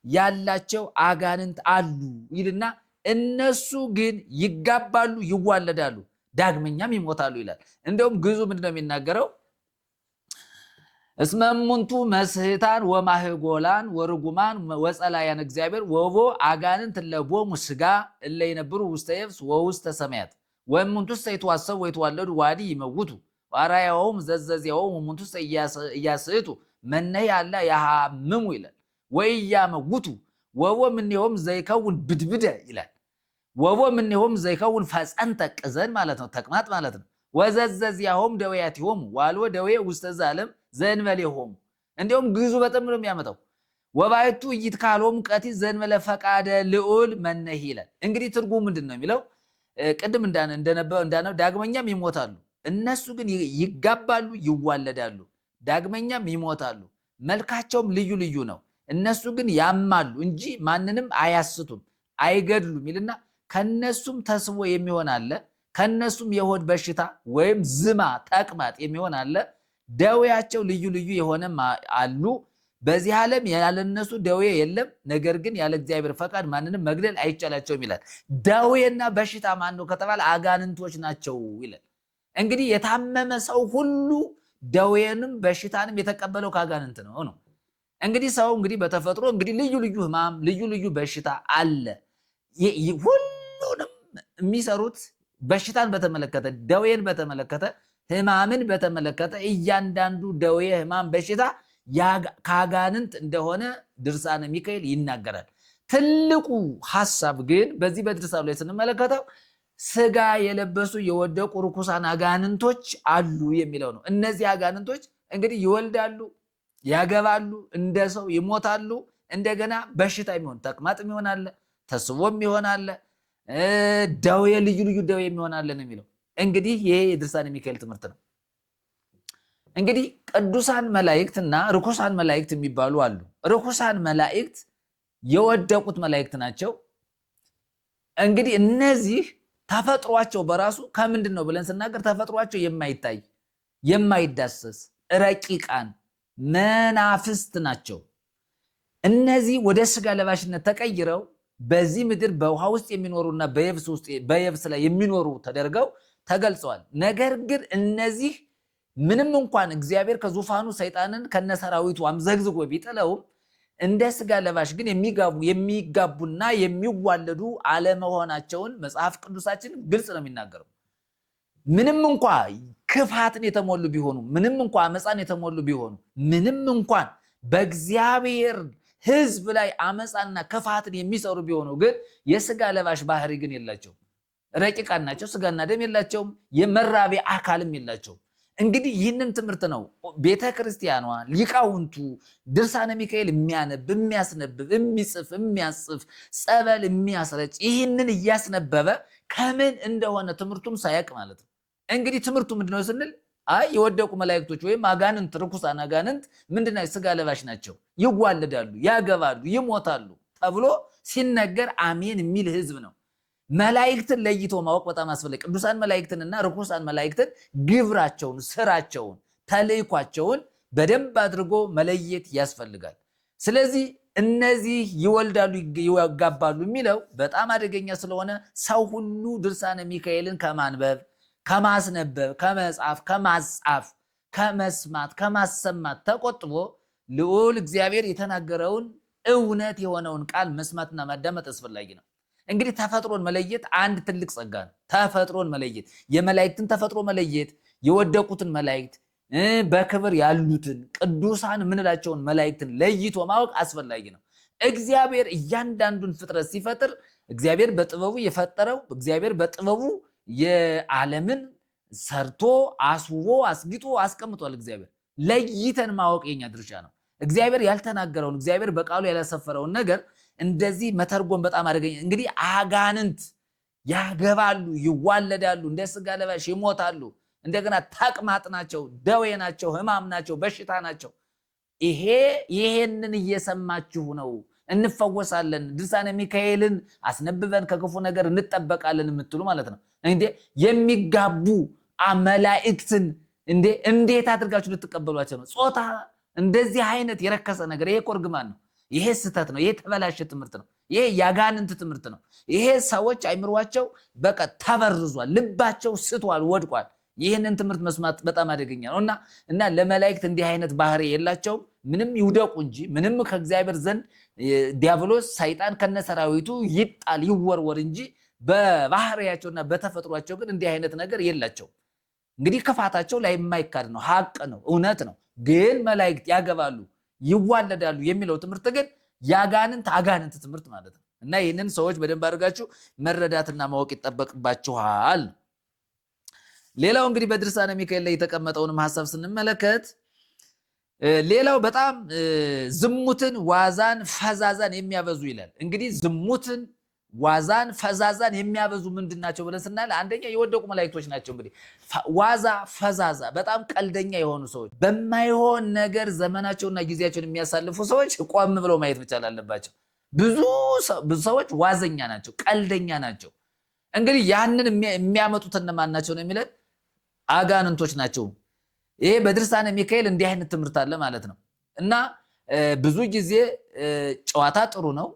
[SPEAKER 1] ያላቸው አጋንንት አሉ ይልና እነሱ ግን ይጋባሉ፣ ይዋለዳሉ፣ ዳግመኛም ይሞታሉ ይላል። እንደውም ግዙ ምንድነው የሚናገረው? እስመ እሙንቱ መስህታን ወማህጎላን ወርጉማን ወጸላያን እግዚአብሔር ወቦ አጋንንት ለቦሙ ስጋ እለ ይነብሩ ውስተ የብስ ወውስተ ሰማያት ወእሙንቱሰ ይትዋሰቡ ወይትዋለዱ ዋዲ ይመውቱ ዋራያውም ዘዘዚያውም እሙንቱሰ እያስእቱ መነይ አላ ያሃምሙ ይላል። ወኢያመውቱ ወቦ ምኔሆም ዘይከውን ብድብደ ይላል። ወቦ ምኔሆም ዘይከውን ፈጸንተ ቅዘን ማለት ነው፣ ተቅማጥ ማለት ነው። ወዘዘዚያሆም ደዌያቲሆሙ ዋልወ ደዌ ውስተ ዘዓለም ዘእንበሌሆሙ። እንዲሁም ግዙ በጣም ነው የሚያመጣው። ወባይቱ ይትካሎሙ ቀቲት ዘእንበለ ፈቃደ ልዑል መነህ ይላል። እንግዲህ ትርጉሙ ምንድን ነው የሚለው? ቅድም እንዳነበው ዳግመኛም ይሞታሉ፣ እነሱ ግን ይጋባሉ፣ ይዋለዳሉ፣ ዳግመኛም ይሞታሉ። መልካቸውም ልዩ ልዩ ነው። እነሱ ግን ያማሉ እንጂ ማንንም አያስቱም፣ አይገድሉም ይልና ከነሱም ተስቦ የሚሆን አለ፣ ከነሱም የሆድ በሽታ ወይም ዝማ ተቅማጥ የሚሆን አለ። ደዌያቸው ልዩ ልዩ የሆነም አሉ። በዚህ ዓለም ያለነሱ ደዌ የለም፣ ነገር ግን ያለ እግዚአብሔር ፈቃድ ማንንም መግደል አይቻላቸውም ይላል። ደዌና በሽታ ማን ነው ከተባለ አጋንንቶች ናቸው ይላል። እንግዲህ የታመመ ሰው ሁሉ ደዌንም በሽታንም የተቀበለው ከአጋንንት ነው። እንግዲህ ሰው እንግዲህ በተፈጥሮ እንግዲህ ልዩ ልዩ ህማም ልዩ ልዩ በሽታ አለ። ሁሉንም የሚሰሩት በሽታን በተመለከተ ደዌን በተመለከተ ህማምን በተመለከተ እያንዳንዱ ደዌ ህማም በሽታ ከአጋንንት እንደሆነ ድርሳነ ሚካኤል ይናገራል። ትልቁ ሐሳብ ግን በዚህ በድርሳኑ ላይ ስንመለከተው ስጋ የለበሱ የወደቁ ርኩሳን አጋንንቶች አሉ የሚለው ነው። እነዚህ አጋንንቶች እንግዲህ ይወልዳሉ፣ ያገባሉ፣ እንደ ሰው ይሞታሉ። እንደገና በሽታ የሚሆን ተቅማጥ የሚሆን አለ፣ ተስቦም የሚሆን አለ፣ ደዌ ልዩ ልዩ ደዌ የሚሆን አለ ነው የሚለው። እንግዲህ ይሄ የድርሳነ ሚካኤል ትምህርት ነው። እንግዲህ ቅዱሳን መላእክትና ርኩሳን መላእክት የሚባሉ አሉ። ርኩሳን መላእክት የወደቁት መላእክት ናቸው። እንግዲህ እነዚህ ተፈጥሯቸው በራሱ ከምንድን ነው ብለን ስናገር ተፈጥሯቸው የማይታይ የማይዳሰስ ረቂቃን መናፍስት ናቸው። እነዚህ ወደ ስጋ ለባሽነት ተቀይረው በዚህ ምድር በውሃ ውስጥ የሚኖሩና በየብስ ላይ የሚኖሩ ተደርገው ተገልጸዋል። ነገር ግን እነዚህ ምንም እንኳን እግዚአብሔር ከዙፋኑ ሰይጣንን ከነሰራዊቱ አምዘግዝጎ ቢጥለውም እንደ ስጋ ለባሽ ግን የሚጋቡና የሚዋለዱ አለመሆናቸውን መጽሐፍ ቅዱሳችን ግልጽ ነው የሚናገረው። ምንም እንኳ ክፋትን የተሞሉ ቢሆኑ፣ ምንም እንኳ አመፃን የተሞሉ ቢሆኑ፣ ምንም እንኳን በእግዚአብሔር ሕዝብ ላይ አመፃና ክፋትን የሚሰሩ ቢሆኑ ግን የስጋ ለባሽ ባህሪ ግን የላቸውም። ረቂቃን ናቸው። ስጋና ደም የላቸውም። የመራቢያ አካልም የላቸውም። እንግዲህ ይህንን ትምህርት ነው ቤተ ክርስቲያኗ ሊቃውንቱ ድርሳነ ሚካኤል የሚያነብ የሚያስነብብ የሚጽፍ የሚያጽፍ ጸበል የሚያስረጭ ይህንን እያስነበበ ከምን እንደሆነ ትምህርቱም ሳያቅ ማለት ነው። እንግዲህ ትምህርቱ ምንድነው ስንል የወደቁ መላእክቶች ወይም አጋንንት ርኩሳን አጋንንት ምንድነው? ስጋ ለባሽ ናቸው፣ ይዋለዳሉ፣ ያገባሉ፣ ይሞታሉ ተብሎ ሲነገር አሜን የሚል ህዝብ ነው። መላእክትን ለይቶ ማወቅ በጣም አስፈላጊ። ቅዱሳን መላእክትንና ርኩሳን መላእክትን ግብራቸውን፣ ስራቸውን፣ ተልእኳቸውን በደንብ አድርጎ መለየት ያስፈልጋል። ስለዚህ እነዚህ ይወልዳሉ፣ ይጋባሉ የሚለው በጣም አደገኛ ስለሆነ ሰው ሁሉ ድርሳነ ሚካኤልን ከማንበብ፣ ከማስነበብ፣ ከመጻፍ፣ ከማጻፍ፣ ከመስማት፣ ከማሰማት ተቆጥቦ ልዑል እግዚአብሔር የተናገረውን እውነት የሆነውን ቃል መስማትና ማዳመጥ አስፈላጊ ነው። እንግዲህ ተፈጥሮን መለየት አንድ ትልቅ ጸጋ ነው። ተፈጥሮን መለየት፣ የመላእክትን ተፈጥሮ መለየት፣ የወደቁትን መላእክት በክብር ያሉትን ቅዱሳን የምንላቸውን መላእክትን ለይቶ ማወቅ አስፈላጊ ነው። እግዚአብሔር እያንዳንዱን ፍጥረት ሲፈጥር እግዚአብሔር በጥበቡ የፈጠረው እግዚአብሔር በጥበቡ የዓለምን ሰርቶ አስውቦ አስጊጦ አስቀምጧል። እግዚአብሔር ለይተን ማወቅ የኛ ድርሻ ነው። እግዚአብሔር ያልተናገረውን እግዚአብሔር በቃሉ ያላሰፈረውን ነገር እንደዚህ መተርጎም በጣም አደገኛ። እንግዲህ አጋንንት ያገባሉ፣ ይዋለዳሉ፣ እንደ ስጋ ለባሽ ይሞታሉ። እንደገና ተቅማጥ ናቸው፣ ደዌ ናቸው፣ ህማም ናቸው፣ በሽታ ናቸው። ይሄንን እየሰማችሁ ነው እንፈወሳለን፣ ድርሳነ ሚካኤልን አስነብበን ከክፉ ነገር እንጠበቃለን የምትሉ ማለት ነው። እንዴ የሚጋቡ መላእክትን እንዴት አድርጋችሁ ልትቀበሏቸው ነው? ጾታ እንደዚህ አይነት የረከሰ ነገር ይሄ እርግማን ነው። ይሄ ስህተት ነው። ይሄ ተበላሸ ትምህርት ነው። ይሄ ያጋንንት ትምህርት ነው። ይሄ ሰዎች አይምሯቸው በቃ ተበርዟል፣ ልባቸው ስቷል፣ ወድቋል። ይህንን ትምህርት መስማት በጣም አደገኛ ነው እና ለመላእክት እንዲህ አይነት ባህሪ የላቸውም። ምንም ይውደቁ እንጂ ምንም ከእግዚአብሔር ዘንድ ዲያብሎስ ሰይጣን ከነሰራዊቱ ይጣል ይወርወር እንጂ በባህሪያቸውና በተፈጥሯቸው ግን እንዲህ አይነት ነገር የላቸው። እንግዲህ ክፋታቸው ላይ የማይካድ ነው፣ ሀቅ ነው፣ እውነት ነው። ግን መላእክት ያገባሉ፣ ይዋለዳሉ የሚለው ትምህርት ግን አጋንንት ትምህርት ማለት ነው እና ይህንን ሰዎች በደንብ አድርጋችሁ መረዳትና ማወቅ ይጠበቅባችኋል። ሌላው እንግዲህ በድርሳነ ሚካኤል ላይ የተቀመጠውንም ሐሳብ ስንመለከት ሌላው በጣም ዝሙትን፣ ዋዛን፣ ፈዛዛን የሚያበዙ ይላል። እንግዲህ ዝሙትን ዋዛን ፈዛዛን የሚያበዙ ምንድን ናቸው ብለን ስናል አንደኛ የወደቁ መላእክቶች ናቸው። እንግዲህ ዋዛ ፈዛዛ በጣም ቀልደኛ የሆኑ ሰዎች፣ በማይሆን ነገር ዘመናቸውና ጊዜያቸውን የሚያሳልፉ ሰዎች ቆም ብለው ማየት መቻል አለባቸው። ብዙ ሰዎች ዋዘኛ ናቸው፣ ቀልደኛ ናቸው። እንግዲህ ያንን የሚያመጡት እነማን ናቸው ነው የሚለን? አጋንንቶች ናቸው። ይሄ በድርሳነ ሚካኤል እንዲህ አይነት ትምህርት አለ ማለት ነው። እና ብዙ ጊዜ ጨዋታ ጥሩ ነው፣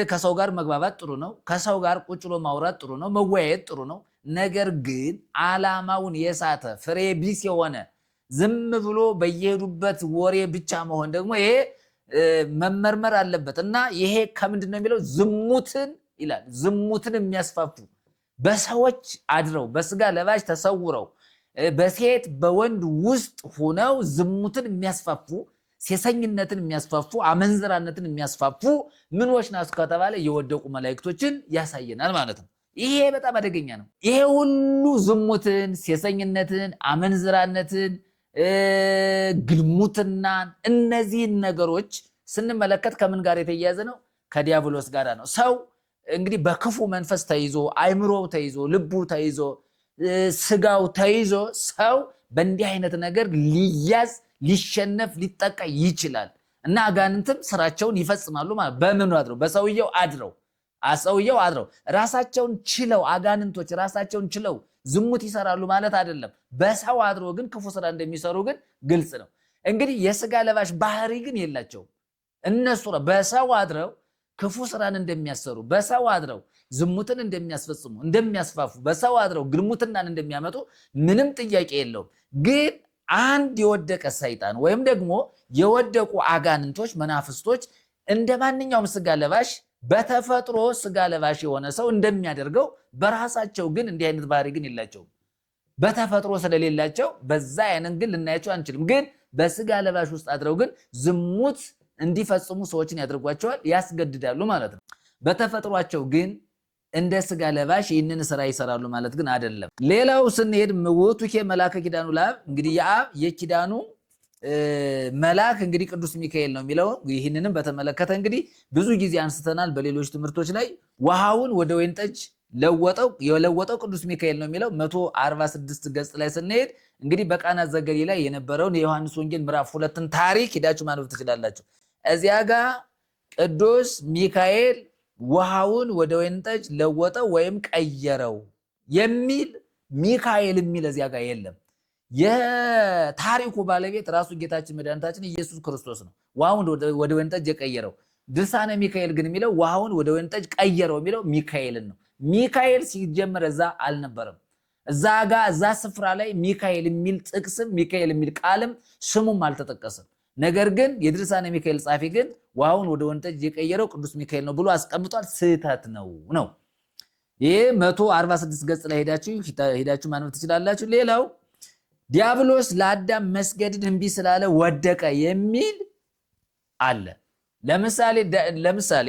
[SPEAKER 1] ከሰው ጋር መግባባት ጥሩ ነው፣ ከሰው ጋር ቁጭ ብሎ ማውራት ጥሩ ነው፣ መወያየት ጥሩ ነው። ነገር ግን ዓላማውን የሳተ ፍሬ ቢስ የሆነ ዝም ብሎ በየሄዱበት ወሬ ብቻ መሆን ደግሞ ይሄ መመርመር አለበት። እና ይሄ ከምንድን ነው የሚለው? ዝሙትን ይላል። ዝሙትን የሚያስፋፉ በሰዎች አድረው በስጋ ለባሽ ተሰውረው በሴት በወንድ ውስጥ ሆነው ዝሙትን የሚያስፋፉ፣ ሴሰኝነትን የሚያስፋፉ፣ አመንዝራነትን የሚያስፋፉ ምኖች ናቸው ከተባለ የወደቁ መላእክቶችን ያሳየናል ማለት ነው። ይሄ በጣም አደገኛ ነው። ይሄ ሁሉ ዝሙትን፣ ሴሰኝነትን፣ አመንዝራነትን፣ ግልሙትናን እነዚህን ነገሮች ስንመለከት ከምን ጋር የተያያዘ ነው? ከዲያብሎስ ጋር ነው። ሰው እንግዲህ በክፉ መንፈስ ተይዞ አይምሮው ተይዞ ልቡ ተይዞ ስጋው ተይዞ ሰው በእንዲህ አይነት ነገር ሊያዝ ሊሸነፍ ሊጠቃ ይችላል። እና አጋንንትም ስራቸውን ይፈጽማሉ ማለት በምን አድረው? በሰውየው አድረው ራሳቸውን ችለው አጋንንቶች ራሳቸውን ችለው ዝሙት ይሰራሉ ማለት አይደለም። በሰው አድሮ ግን ክፉ ስራ እንደሚሰሩ ግን ግልጽ ነው። እንግዲህ የስጋ ለባሽ ባህሪ ግን የላቸውም። እነሱ በሰው አድረው ክፉ ስራን እንደሚያሰሩ፣ በሰው አድረው ዝሙትን እንደሚያስፈጽሙ እንደሚያስፋፉ፣ በሰው አድረው ግልሙትናን እንደሚያመጡ ምንም ጥያቄ የለውም። ግን አንድ የወደቀ ሰይጣን ወይም ደግሞ የወደቁ አጋንንቶች መናፍስቶች እንደ ማንኛውም ስጋ ለባሽ በተፈጥሮ ስጋ ለባሽ የሆነ ሰው እንደሚያደርገው በራሳቸው ግን እንዲህ አይነት ባህሪ ግን የላቸውም። በተፈጥሮ ስለሌላቸው በዛ አይነት ግን ልናያቸው አንችልም። ግን በስጋ ለባሽ ውስጥ አድረው ግን ዝሙት እንዲፈጽሙ ሰዎችን ያደርጓቸዋል፣ ያስገድዳሉ ማለት ነው። በተፈጥሯቸው ግን እንደ ስጋ ለባሽ ይህንን ስራ ይሰራሉ ማለት ግን አይደለም። ሌላው ስንሄድ ውእቱኬ መልአከ ኪዳኑ ለአብ፣ እንግዲህ የአብ የኪዳኑ መልአክ እንግዲህ ቅዱስ ሚካኤል ነው የሚለው። ይህንንም በተመለከተ እንግዲህ ብዙ ጊዜ አንስተናል በሌሎች ትምህርቶች ላይ። ውሃውን ወደ ወይን ጠጅ የለወጠው ቅዱስ ሚካኤል ነው የሚለው 146 ገጽ ላይ ስንሄድ እንግዲህ በቃና ዘገሊላ የነበረውን የዮሐንስ ወንጌል ምዕራፍ 2ን ታሪክ ሂዳችሁ ማንበብ ትችላላችሁ። እዚያ ጋር ቅዱስ ሚካኤል ውሃውን ወደ ወይን ጠጅ ለወጠው ወይም ቀየረው የሚል ሚካኤል የሚል እዚያ ጋር የለም። የታሪኩ ባለቤት ራሱ ጌታችን መድኃኒታችን ኢየሱስ ክርስቶስ ነው ውሃውን ወደ ወይን ጠጅ የቀየረው። ድርሳነ ሚካኤል ግን የሚለው ውሃውን ወደ ወይን ጠጅ ቀየረው የሚለው ሚካኤልን ነው። ሚካኤል ሲጀመር እዛ አልነበረም። እዛ ስፍራ ላይ ሚካኤል የሚል ጥቅስም ሚካኤል የሚል ቃልም ስሙም አልተጠቀሰም። ነገር ግን የድርሳነ ሚካኤል ጻፊ ግን ውሃውን ወደ ወይን ጠጅ የቀየረው ቅዱስ ሚካኤል ነው ብሎ አስቀምጧል። ስህተት ነው። ይህ 146 ገጽ ላይ ሄዳችሁ ማንበብ ትችላላችሁ። ሌላው ዲያብሎስ ለአዳም መስገድን እምቢ ስላለ ወደቀ የሚል አለ። ለምሳሌ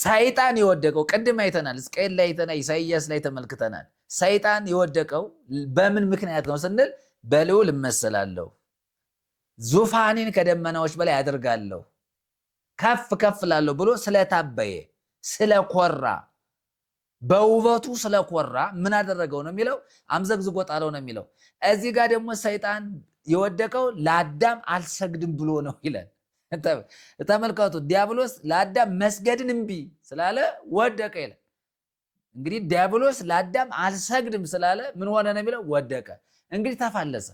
[SPEAKER 1] ሰይጣን የወደቀው ቅድም አይተናል፣ ሕዝቅኤል ላይ አይተናል፣ ኢሳይያስ ላይ ተመልክተናል። ሰይጣን የወደቀው በምን ምክንያት ነው ስንል በልዑል እመሰላለሁ፣ ዙፋኔን ከደመናዎች በላይ አደርጋለሁ፣ ከፍ ከፍ ላለሁ ብሎ ስለታበየ ስለኮራ በውበቱ ስለኮራ ምን አደረገው ነው የሚለው? አምዘግዝጎ ጣለው ነው የሚለው። እዚህ ጋር ደግሞ ሰይጣን የወደቀው ለአዳም አልሰግድም ብሎ ነው ይላል። ተመልከቱ፣ ዲያብሎስ ለአዳም መስገድን እምቢ ስላለ ወደቀ ይላል። እንግዲህ ዲያብሎስ ለአዳም አልሰግድም ስላለ ምን ሆነ ነው የሚለው? ወደቀ። እንግዲህ ተፋለሰ።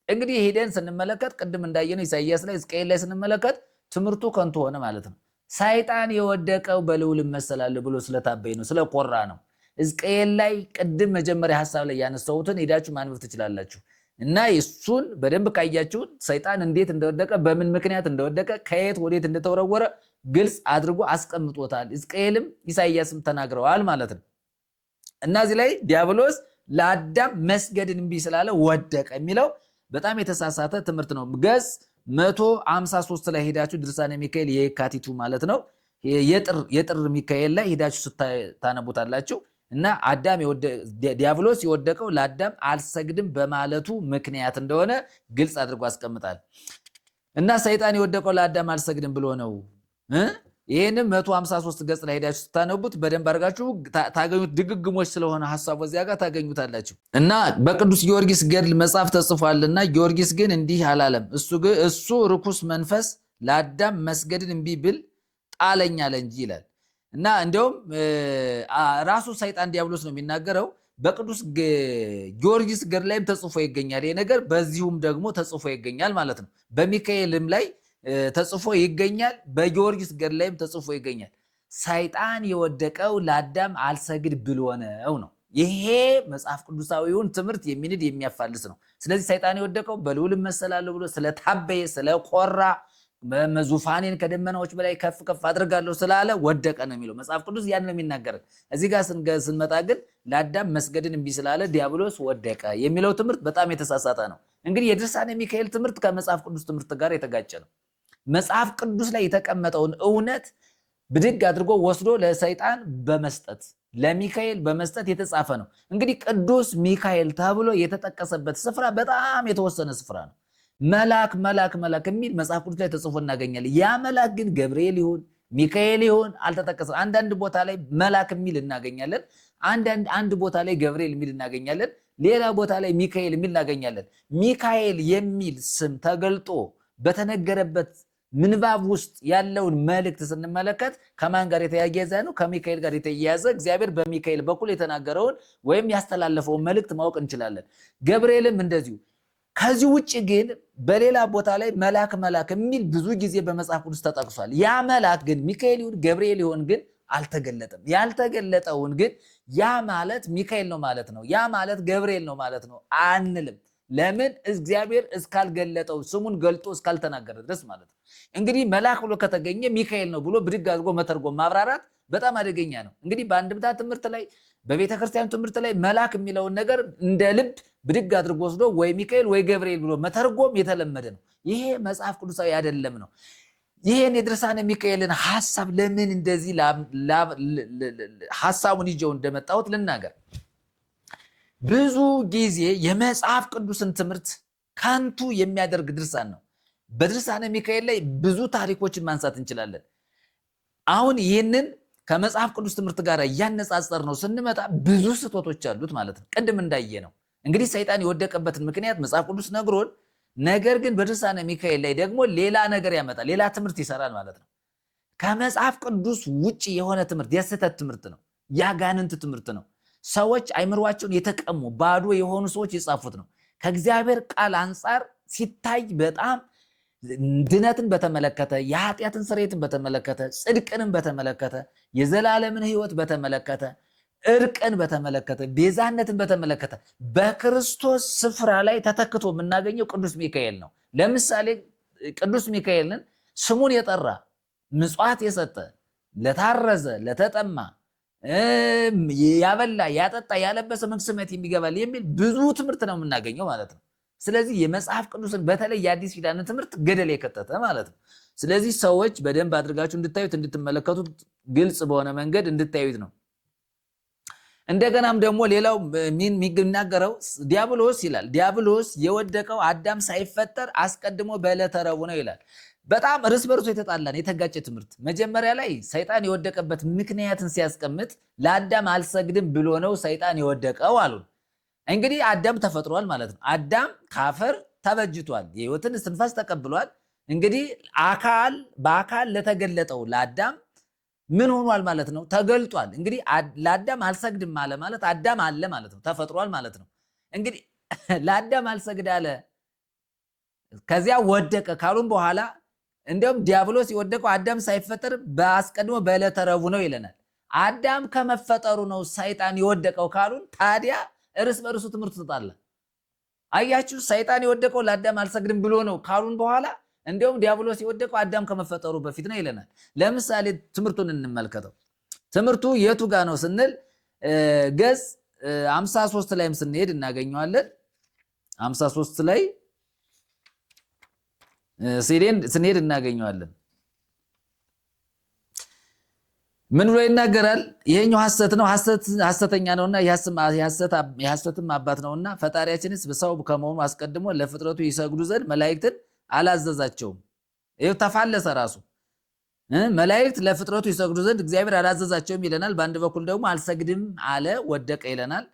[SPEAKER 1] እንግዲህ ሄደን ስንመለከት ቅድም እንዳየነው ኢሳይያስ ላይ ሕዝቅኤል ላይ ስንመለከት ትምህርቱ ከንቱ ሆነ ማለት ነው። ሰይጣን የወደቀው በልዑል እመሰላለሁ ብሎ ስለታበይ ነው፣ ስለኮራ ነው። ሕዝቅኤል ላይ ቅድም መጀመሪያ ሐሳብ ላይ ያነሳሁትን ሄዳችሁ ማንበብ ትችላላችሁ። እና እሱን በደንብ ካያችሁት ሰይጣን እንዴት እንደወደቀ፣ በምን ምክንያት እንደወደቀ፣ ከየት ወዴት እንደተወረወረ ግልጽ አድርጎ አስቀምጦታል። ሕዝቅኤልም ኢሳይያስም ተናግረዋል ማለት ነው። እና እዚህ ላይ ዲያብሎስ ለአዳም መስገድን እምቢ ስላለ ወደቀ የሚለው በጣም የተሳሳተ ትምህርት ነው። ገጽ 153 ላይ ሄዳችሁ ድርሳነ ሚካኤል የካቲቱ ማለት ነው የጥር ሚካኤል ላይ ሄዳችሁ ታነቡታላችሁ። እና ዲያብሎስ የወደቀው ለአዳም አልሰግድም በማለቱ ምክንያት እንደሆነ ግልጽ አድርጎ አስቀምጣል። እና ሰይጣን የወደቀው ለአዳም አልሰግድም ብሎ ነው ይሄንም 153 ገጽ ላይ ሄዳችሁ ስታነቡት በደንብ አድርጋችሁ ታገኙት። ድግግሞች ስለሆነ ሐሳቡ እዚያ ጋር ታገኙታላችሁ። እና በቅዱስ ጊዮርጊስ ገድል መጽሐፍ ተጽፏልና ጊዮርጊስ ግን እንዲህ አላለም፣ እሱ ርኩስ መንፈስ ለአዳም መስገድን እምቢ ብል ጣለኝ አለ እንጂ ይላል። እና እንደውም ራሱ ሰይጣን ዲያብሎስ ነው የሚናገረው። በቅዱስ ጊዮርጊስ ገድል ላይም ተጽፎ ይገኛል ይሄ ነገር፣ በዚሁም ደግሞ ተጽፎ ይገኛል ማለት ነው። በሚካኤልም ላይ ተጽፎ ይገኛል፣ በጊዮርጊስ ገድል ላይም ተጽፎ ይገኛል። ሰይጣን የወደቀው ለአዳም አልሰግድ ብሎ ነው። ይሄ መጽሐፍ ቅዱሳዊውን ትምህርት የሚንድ የሚያፋልስ ነው። ስለዚህ ሰይጣን የወደቀው በልዑል እመሰላለሁ ብሎ ስለታበየ ስለቆራ ዙፋኔን ከደመናዎች በላይ ከፍ ከፍ አድርጋለሁ ስላለ ወደቀ ነው የሚለው መጽሐፍ ቅዱስ። ያን ነው የሚናገረን። እዚህ ጋር ስንመጣ ግን ለአዳም መስገድን እምቢ ስላለ ዲያብሎስ ወደቀ የሚለው ትምህርት በጣም የተሳሳተ ነው። እንግዲህ የድርሳነ ሚካኤል ትምህርት ከመጽሐፍ ቅዱስ ትምህርት ጋር የተጋጨ ነው። መጽሐፍ ቅዱስ ላይ የተቀመጠውን እውነት ብድግ አድርጎ ወስዶ ለሰይጣን በመስጠት ለሚካኤል በመስጠት የተጻፈ ነው። እንግዲህ ቅዱስ ሚካኤል ተብሎ የተጠቀሰበት ስፍራ በጣም የተወሰነ ስፍራ ነው። መልአክ መልአክ መልአክ የሚል መጽሐፍ ቅዱስ ላይ ተጽፎ እናገኛለን። ያ መልአክ ግን ገብርኤል ይሁን ሚካኤል ይሁን አልተጠቀሰም። አንዳንድ ቦታ ላይ መልአክ የሚል እናገኛለን፣ አንድ ቦታ ላይ ገብርኤል የሚል እናገኛለን፣ ሌላ ቦታ ላይ ሚካኤል የሚል እናገኛለን። ሚካኤል የሚል ስም ተገልጦ በተነገረበት ምንባብ ውስጥ ያለውን መልእክት ስንመለከት ከማን ጋር የተያያዘ ነው? ከሚካኤል ጋር የተያያዘ እግዚአብሔር በሚካኤል በኩል የተናገረውን ወይም ያስተላለፈውን መልእክት ማወቅ እንችላለን። ገብርኤልም እንደዚሁ። ከዚህ ውጭ ግን በሌላ ቦታ ላይ መልአክ መልአክ የሚል ብዙ ጊዜ በመጽሐፍ ቅዱስ ተጠቅሷል። ያ መልአክ ግን ሚካኤል ይሁን ገብርኤል ይሁን ግን አልተገለጠም። ያልተገለጠውን ግን ያ ማለት ሚካኤል ነው ማለት ነው፣ ያ ማለት ገብርኤል ነው ማለት ነው አንልም። ለምን? እግዚአብሔር እስካልገለጠው ስሙን ገልጦ እስካልተናገረ ድረስ ማለት ነው። እንግዲህ መልአክ ብሎ ከተገኘ ሚካኤል ነው ብሎ ብድግ አድርጎ መተርጎም ማብራራት በጣም አደገኛ ነው። እንግዲህ በአንድምታ ትምህርት ላይ በቤተክርስቲያን ትምህርት ላይ መልአክ የሚለውን ነገር እንደ ልብ ብድግ አድርጎ ወስዶ ወይ ሚካኤል ወይ ገብርኤል ብሎ መተርጎም የተለመደ ነው። ይሄ መጽሐፍ ቅዱሳዊ አይደለም ነው። ይሄን የድርሳነ ሚካኤልን ሐሳብ ለምን እንደዚህ ሐሳቡን ይዤው እንደመጣሁት ልናገር። ብዙ ጊዜ የመጽሐፍ ቅዱስን ትምህርት ከንቱ የሚያደርግ ድርሳን ነው። በድርሳነ ሚካኤል ላይ ብዙ ታሪኮችን ማንሳት እንችላለን። አሁን ይህንን ከመጽሐፍ ቅዱስ ትምህርት ጋር እያነጻጸር ነው ስንመጣ ብዙ ስህተቶች አሉት ማለት ነው። ቅድም እንዳየ ነው እንግዲህ ሰይጣን የወደቀበትን ምክንያት መጽሐፍ ቅዱስ ነግሮን፣ ነገር ግን በድርሳነ ሚካኤል ላይ ደግሞ ሌላ ነገር ያመጣል፣ ሌላ ትምህርት ይሰራል ማለት ነው። ከመጽሐፍ ቅዱስ ውጭ የሆነ ትምህርት የስህተት ትምህርት ነው፣ ያጋንንት ትምህርት ነው። ሰዎች አይምሯቸውን የተቀሙ ባዶ የሆኑ ሰዎች የጻፉት ነው። ከእግዚአብሔር ቃል አንጻር ሲታይ በጣም ድነትን በተመለከተ፣ የኃጢአትን ስርየትን በተመለከተ፣ ጽድቅንም በተመለከተ፣ የዘላለምን ሕይወት በተመለከተ፣ እርቅን በተመለከተ፣ ቤዛነትን በተመለከተ በክርስቶስ ስፍራ ላይ ተተክቶ የምናገኘው ቅዱስ ሚካኤል ነው። ለምሳሌ ቅዱስ ሚካኤልን ስሙን የጠራ ምጽዋት የሰጠ ለታረዘ ለተጠማ ያበላ ያጠጣ ያለበሰ መንግሥተ ሰማያት የሚገባል የሚል ብዙ ትምህርት ነው የምናገኘው ማለት ነው። ስለዚህ የመጽሐፍ ቅዱስን በተለይ የአዲስ ኪዳንን ትምህርት ገደል የከተተ ማለት ነው። ስለዚህ ሰዎች በደንብ አድርጋችሁ እንድታዩት እንድትመለከቱት፣ ግልጽ በሆነ መንገድ እንድታዩት ነው። እንደገናም ደግሞ ሌላው የሚናገረው ዲያብሎስ ይላል። ዲያብሎስ የወደቀው አዳም ሳይፈጠር አስቀድሞ በዕለተ ረቡዕ ነው ይላል። በጣም እርስ በርሱ የተጣላን የተጋጨ ትምህርት። መጀመሪያ ላይ ሰይጣን የወደቀበት ምክንያትን ሲያስቀምጥ ለአዳም አልሰግድም ብሎ ነው ሰይጣን የወደቀው አሉ። እንግዲህ አዳም ተፈጥሯል ማለት ነው። አዳም ካፈር ተበጅቷል፣ የሕይወትን እስትንፋስ ተቀብሏል። እንግዲህ በአካል ለተገለጠው ለአዳም ምን ሆኗል ማለት ነው? ተገልጧል። እንግዲህ ለአዳም አልሰግድም አለ ማለት አዳም አለ ማለት ነው፣ ተፈጥሯል ማለት ነው። እንግዲህ ለአዳም አልሰግድ አለ፣ ከዚያ ወደቀ ካሉም በኋላ እንዲያውም ዲያብሎስ የወደቀው አዳም ሳይፈጠር በአስቀድሞ በዕለተ ረቡዕ ነው ይለናል። አዳም ከመፈጠሩ ነው ሰይጣን የወደቀው ካሉን ታዲያ እርስ በርሱ ትምህርት ተጣላ። አያችሁ፣ ሰይጣን የወደቀው ለአዳም አልሰግድም ብሎ ነው ካሉን በኋላ እንዲያውም ዲያብሎስ የወደቀው አዳም ከመፈጠሩ በፊት ነው ይለናል። ለምሳሌ ትምህርቱን እንመልከተው። ትምህርቱ የቱ ጋ ነው ስንል ገጽ 53 ላይም ስንሄድ እናገኘዋለን። 53 ላይ ስንሄድ እናገኘዋለን። ምን ብሎ ይናገራል? ይሄኛው ሐሰት ነው፣ ሐሰተኛ ነውና የሐሰትም አባት ነውና ፈጣሪያችንስ በሰው ከመሆኑ አስቀድሞ ለፍጥረቱ ይሰግዱ ዘንድ መላእክትን አላዘዛቸውም። ይሄው ተፋለሰ ራሱ። መላእክት ለፍጥረቱ ይሰግዱ ዘንድ እግዚአብሔር አላዘዛቸውም ይለናል። በአንድ በኩል ደግሞ አልሰግድም አለ ወደቀ ይለናል።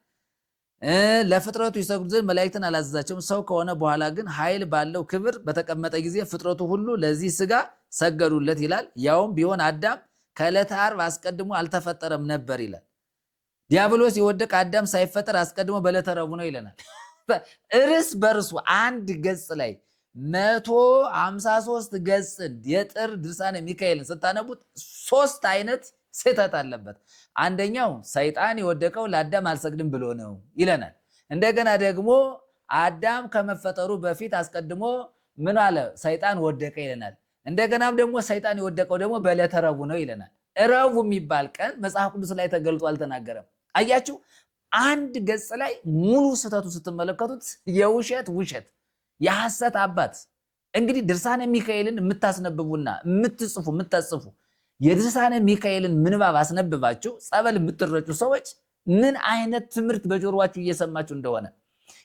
[SPEAKER 1] ለፍጥረቱ ይሰግዱ ዘንድ መላእክትን አላዘዛቸውም። ሰው ከሆነ በኋላ ግን ኃይል ባለው ክብር በተቀመጠ ጊዜ ፍጥረቱ ሁሉ ለዚህ ስጋ ሰገዱለት ይላል። ያውም ቢሆን አዳም ከዕለተ ዓርብ አስቀድሞ አልተፈጠረም ነበር ይላል። ዲያብሎስ የወደቀ አዳም ሳይፈጠር አስቀድሞ በዕለተ ረቡዕ ነው ይለናል። እርስ በርሱ አንድ ገጽ ላይ 153 ገጽን የጥር ድርሳነ ሚካኤልን ስታነቡት 3 አይነት ስህተት አለበት። አንደኛው ሰይጣን የወደቀው ለአዳም አልሰግድም ብሎ ነው ይለናል። እንደገና ደግሞ አዳም ከመፈጠሩ በፊት አስቀድሞ ምን አለ? ሰይጣን ወደቀ ይለናል። እንደገናም ደግሞ ሰይጣን የወደቀው ደግሞ በዕለተ ረቡዕ ነው ይለናል። ረቡዕ የሚባል ቀን መጽሐፍ ቅዱስ ላይ ተገልጦ አልተናገረም። አያችሁ፣ አንድ ገጽ ላይ ሙሉ ስህተቱ ስትመለከቱት የውሸት ውሸት የሐሰት አባት። እንግዲህ ድርሳነ ሚካኤልን የምታስነብቡና የምታጽፉ የድርሳነ ሚካኤልን ምንባብ አስነብባችሁ ጸበል የምትረጩ ሰዎች ምን አይነት ትምህርት በጆሮአችሁ እየሰማችሁ እንደሆነ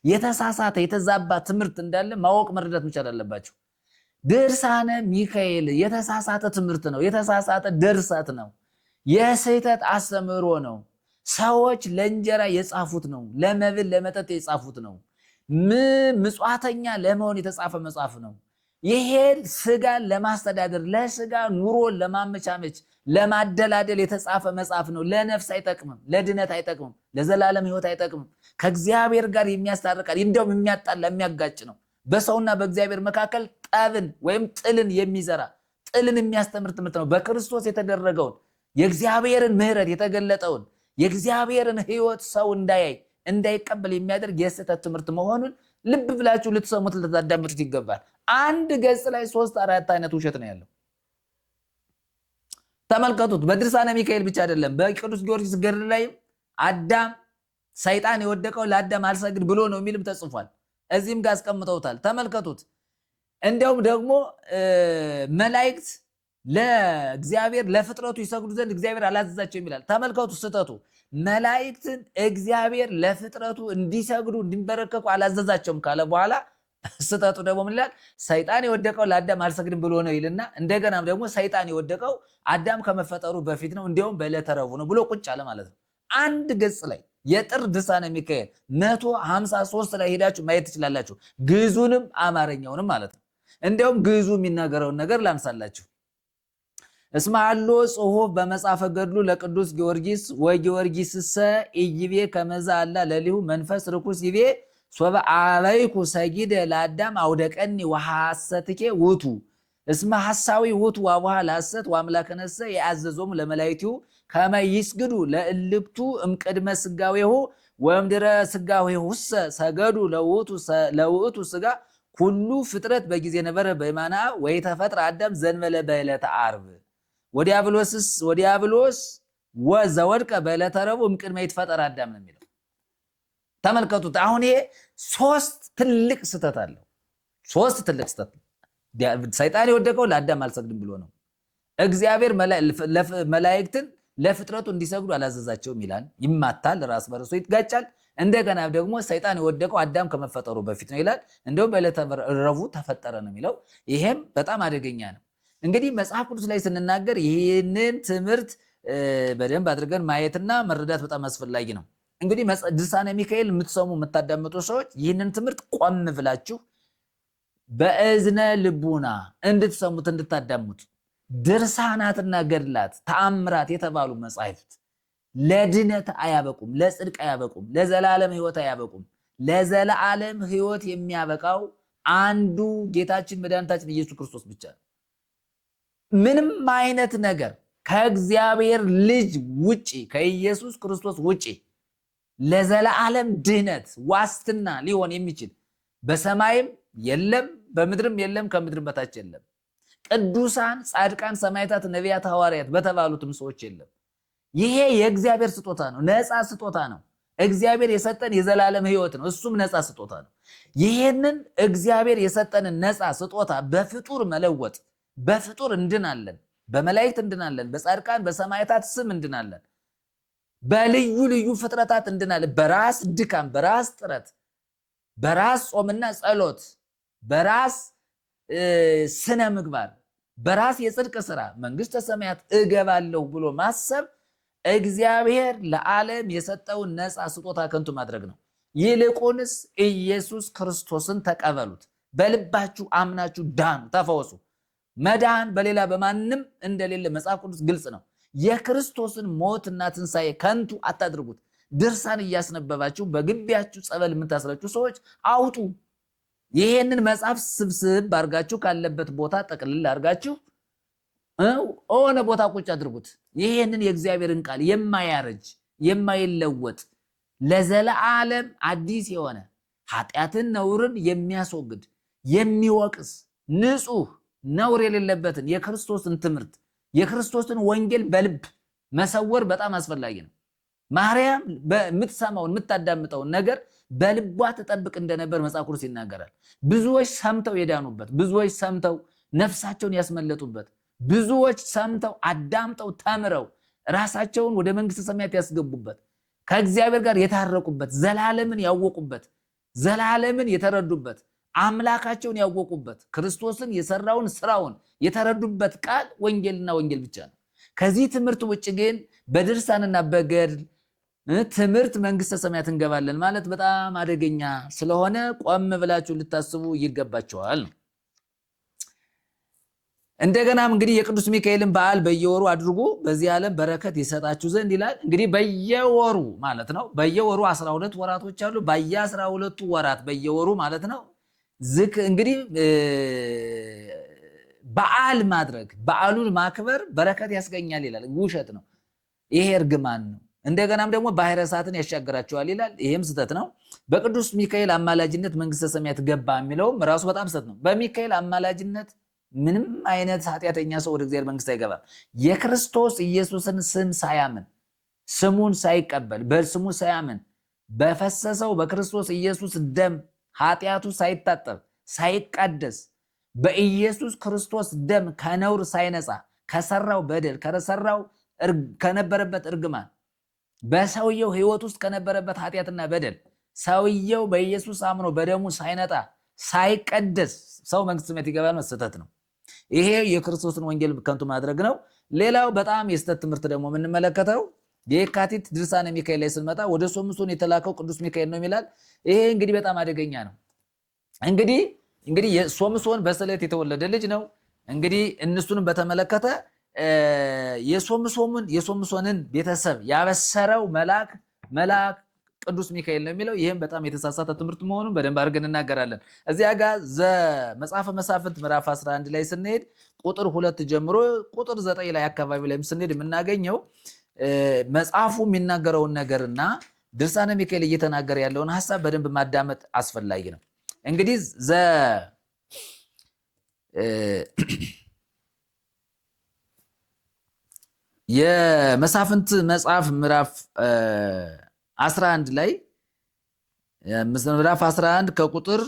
[SPEAKER 1] የተሳሳተ የተዛባ ትምህርት እንዳለ ማወቅ መረዳት መቻል አለባችሁ። ድርሳነ ሚካኤል የተሳሳተ ትምህርት ነው፣ የተሳሳተ ድርሰት ነው፣ የስህተት አስተምህሮ ነው። ሰዎች ለእንጀራ የጻፉት ነው፣ ለመብል ለመጠጥ የጻፉት ነው፣ ምጽዋተኛ ለመሆን የተጻፈ መጽሐፍ ነው። ይሄ ስጋን ለማስተዳደር ለስጋ ኑሮን ለማመቻመች ለማደላደል የተጻፈ መጽሐፍ ነው። ለነፍስ አይጠቅምም፣ ለድነት አይጠቅምም፣ ለዘላለም ሕይወት አይጠቅምም። ከእግዚአብሔር ጋር የሚያስታርቃል፣ እንደውም የሚያጣላ የሚያጋጭ ነው። በሰውና በእግዚአብሔር መካከል ጠብን ወይም ጥልን የሚዘራ ጥልን የሚያስተምር ትምህርት ነው። በክርስቶስ የተደረገውን የእግዚአብሔርን ምሕረት የተገለጠውን የእግዚአብሔርን ሕይወት ሰው እንዳያይ እንዳይቀበል የሚያደርግ የስህተት ትምህርት መሆኑን ልብ ብላችሁ ልትሰሙት ልታዳምጡት ይገባል። አንድ ገጽ ላይ 3-4 አይነት ውሸት ነው ያለው። ተመልከቱት። በድርሳነ ሚካኤል ብቻ አይደለም፣ በቅዱስ ጊዮርጊስ ገድል ላይ አዳም ሰይጣን የወደቀው ለአዳም አልሰግድ ብሎ ነው የሚልም ተጽፏል። እዚህም ጋር አስቀምጠውታል። ተመልከቱት። እንዲያውም ደግሞ መላእክት ለእግዚአብሔር ለፍጥረቱ ይሰግዱ ዘንድ እግዚአብሔር አላዘዛቸው ይላል። ተመልከቱ ስህተቱ። መላእክትን እግዚአብሔር ለፍጥረቱ እንዲሰግዱ እንዲንበረከኩ አላዘዛቸውም ካለ በኋላ ስህተቱ ደግሞ ምን ይላል? ሰይጣን የወደቀው ለአዳም አልሰግድም ብሎ ነው ይልና እንደገናም ደግሞ ሰይጣን የወደቀው አዳም ከመፈጠሩ በፊት ነው እንዲያውም በዕለተ ረቡዕ ነው ብሎ ቁጭ አለ ማለት ነው። አንድ ገጽ ላይ የጥር ድርሳነ ሚካኤል 153 ላይ ሄዳችሁ ማየት ትችላላችሁ። ግዕዙንም አማርኛውንም ማለት ነው። እንዲያውም ግዕዙ የሚናገረውን ነገር ላንሳላችሁ። እስመ ሀሎ ጽሑፍ በመጽሐፈ ገድሉ ለቅዱስ ጊዮርጊስ ወጊዮርጊስሰ ኢይቤ ከመዛ አላ ለሊሁ መንፈስ ርኩስ ይቤ ሶበ አበይኩ ሰጊደ ለአዳም አውደቀኒ ወሐሰትኬ ውቱ እስመ ሐሳዊ ውቱ ወአቡሃ ለሐሰት ወአምላክነሰ የአዘዞሙ ለመላእክቲሁ ከመ ይስግዱ ለእልክቱ እምቅድመ ስጋዌሁ ወእምድረ ስጋዌሁሰ ሰገዱ ለውእቱ ስጋ ኩሉ ፍጥረት በጊዜ ነበረ በየማነ አብ ወይተፈጥረ አዳም ዘንበለ በዕለተ ዓርብ ወዲያብሎስ ወዘወድቀ በዕለተ ረቡዕ እምቅድመ ይትፈጠር አዳም ነው የሚለው። ተመልከቱት። አሁን ይሄ 3 ትልቅ ስህተት አለው። 3 ትልቅ ስህተት። ሰይጣን የወደቀው ለአዳም አልሰግድም ብሎ ነው። እግዚአብሔር መላእክትን ለፍጥረቱ እንዲሰግዱ አላዘዛቸውም ይላል። ይማታል፣ ራስ በርሱ ይጋጫል። እንደገና ደግሞ ሰይጣን የወደቀው አዳም ከመፈጠሩ በፊት ነው ይላል። እንደውም በዕለተ ረቡዕ ተፈጠረ ነው የሚለው። ይሄም በጣም አደገኛ ነው። እንግዲህ መጽሐፍ ቅዱስ ላይ ስንናገር ይህንን ትምህርት በደንብ አድርገን ማየትና መረዳት በጣም አስፈላጊ ነው። እንግዲህ ድርሳነ ሚካኤል የምትሰሙ የምታዳምጡ ሰዎች ይህንን ትምህርት ቆም ብላችሁ በእዝነ ልቡና እንድትሰሙት እንድታዳምጡ። ድርሳናትና ገድላት ተአምራት የተባሉ መጻሕፍት ለድነት አያበቁም፣ ለጽድቅ አያበቁም፣ ለዘላለም ሕይወት አያበቁም። ለዘላለም ሕይወት የሚያበቃው አንዱ ጌታችን መድኃኒታችን ኢየሱስ ክርስቶስ ብቻ ነው። ምንም አይነት ነገር ከእግዚአብሔር ልጅ ውጪ ከኢየሱስ ክርስቶስ ውጪ ለዘላለም ድህነት ዋስትና ሊሆን የሚችል በሰማይም የለም በምድርም የለም ከምድርም በታች የለም። ቅዱሳን ጻድቃን፣ ሰማዕታት፣ ነቢያት፣ ሐዋርያት በተባሉትም ሰዎች የለም። ይሄ የእግዚአብሔር ስጦታ ነው፣ ነፃ ስጦታ ነው። እግዚአብሔር የሰጠን የዘላለም ሕይወት ነው፣ እሱም ነፃ ስጦታ ነው። ይሄንን እግዚአብሔር የሰጠንን ነፃ ስጦታ በፍጡር መለወጥ፣ በፍጡር እንድናለን፣ በመላእክት እንድናለን፣ በጻድቃን በሰማዕታት ስም እንድናለን፣ በልዩ ልዩ ፍጥረታት እንድናለን። በራስ ድካም፣ በራስ ጥረት፣ በራስ ጾምና ጸሎት፣ በራስ ስነ ምግባር፣ በራስ የጽድቅ ስራ መንግስተ ሰማያት እገባለሁ ብሎ ማሰብ እግዚአብሔር ለዓለም የሰጠውን ነፃ ስጦታ ከንቱ ማድረግ ነው። ይልቁንስ ኢየሱስ ክርስቶስን ተቀበሉት፣ በልባችሁ አምናችሁ ዳኑ፣ ተፈወሱ። መዳን በሌላ በማንም እንደሌለ መጽሐፍ ቅዱስ ግልጽ ነው። የክርስቶስን ሞትና ትንሣኤ ከንቱ አታድርጉት። ድርሳን እያስነበባችሁ በግቢያችሁ ጸበል የምታስረጩ ሰዎች አውጡ። ይሄንን መጽሐፍ ስብስብ አድርጋችሁ ካለበት ቦታ ጠቅልል አድርጋችሁ ሆነ ቦታ ቁጭ አድርጉት። ይሄንን የእግዚአብሔርን ቃል የማያረጅ የማይለወጥ ለዘለዓለም አዲስ የሆነ ኃጢአትን ነውርን የሚያስወግድ የሚወቅስ ንጹህ ነውር የሌለበትን የክርስቶስን ትምህርት የክርስቶስን ወንጌል በልብ መሰወር በጣም አስፈላጊ ነው። ማርያም የምትሰማውን የምታዳምጠውን ነገር በልቧ ተጠብቅ እንደነበር መጽሐፍ ቅዱስ ይናገራል። ብዙዎች ሰምተው የዳኑበት፣ ብዙዎች ሰምተው ነፍሳቸውን ያስመለጡበት፣ ብዙዎች ሰምተው አዳምጠው ተምረው ራሳቸውን ወደ መንግስተ ሰማያት ያስገቡበት፣ ከእግዚአብሔር ጋር የታረቁበት፣ ዘላለምን ያወቁበት፣ ዘላለምን የተረዱበት፣ አምላካቸውን ያወቁበት፣ ክርስቶስን የሰራውን ስራውን የተረዱበት ቃል ወንጌልና ወንጌል ብቻ ነው። ከዚህ ትምህርት ውጭ ግን በድርሳንና በገድል ትምህርት መንግስተ ሰማያት እንገባለን ማለት በጣም አደገኛ ስለሆነ ቆም ብላችሁ ልታስቡ ይገባቸዋል። እንደገናም እንግዲህ የቅዱስ ሚካኤልን በዓል በየወሩ አድርጉ በዚህ ዓለም በረከት ይሰጣችሁ ዘንድ ይላል። እንግዲህ በየወሩ ማለት ነው። በየወሩ 12 ወራቶች አሉ። በየ12ቱ ወራት በየወሩ ማለት ነው። እንግዲህ በዓል ማድረግ በዓሉን ማክበር በረከት ያስገኛል ይላል። ውሸት ነው። ይሄ እርግማን ነው። እንደገናም ደግሞ ባሕረ እሳትን ያሻግራቸዋል ይላል። ይሄም ስህተት ነው። በቅዱስ ሚካኤል አማላጅነት መንግስተ ሰማያት ገባ የሚለውም ራሱ በጣም ስህተት ነው። በሚካኤል አማላጅነት ምንም አይነት ኃጢአተኛ ሰው ወደ እግዚአብሔር መንግስት አይገባም። የክርስቶስ ኢየሱስን ስም ሳያምን ስሙን ሳይቀበል በስሙ ሳያምን በፈሰሰው በክርስቶስ ኢየሱስ ደም ኃጢአቱ ሳይታጠብ ሳይቀደስ በኢየሱስ ክርስቶስ ደም ከነውር ሳይነጻ ከሰራው በደል ከነበረበት እርግማን በሰውየው ህይወት ውስጥ ከነበረበት ኃጢአትና በደል ሰውየው በኢየሱስ አምኖ በደሙ ሳይነጣ ሳይቀደስ ሰው መንግስተ ሰማያት ይገባል። ስህተት ነው። ይሄ የክርስቶስን ወንጌል ከንቱ ማድረግ ነው። ሌላው በጣም የስህተት ትምህርት ደግሞ የምንመለከተው የካቲት ድርሳነ ሚካኤል ላይ ስንመጣ ወደ ሶምሶን የተላከው ቅዱስ ሚካኤል ነው ይላል። ይሄ እንግዲህ በጣም አደገኛ ነው። እንግዲህ ሶምሶን በስዕለት የተወለደ ልጅ ነው። እንግዲህ እነሱንም በተመለከተ የሶምሶንን ቤተሰብ ያበሰረው መልአክ ቅዱስ ሚካኤል ነው የሚለው። ይህም በጣም የተሳሳተ ትምህርት መሆኑን በደንብ አድርገን እናገራለን። እዚያ ጋር መጽሐፈ መሳፍንት ምዕራፍ 11 ላይ ስንሄድ ቁጥር 2 ጀምሮ ቁጥር 9 ላይ አካባቢ ላይ ስንሄድ የምናገኘው መጽሐፉ የሚናገረውን ነገርና ድርሳነ ሚካኤል እየተናገረ ያለውን ሐሳብ በደንብ ማዳመጥ አስፈላጊ ነው። እንግዲህ የመሳፍንት መጽሐፍ ምዕራፍ 11 ላይ ምዕራፍ 11 ከቁጥር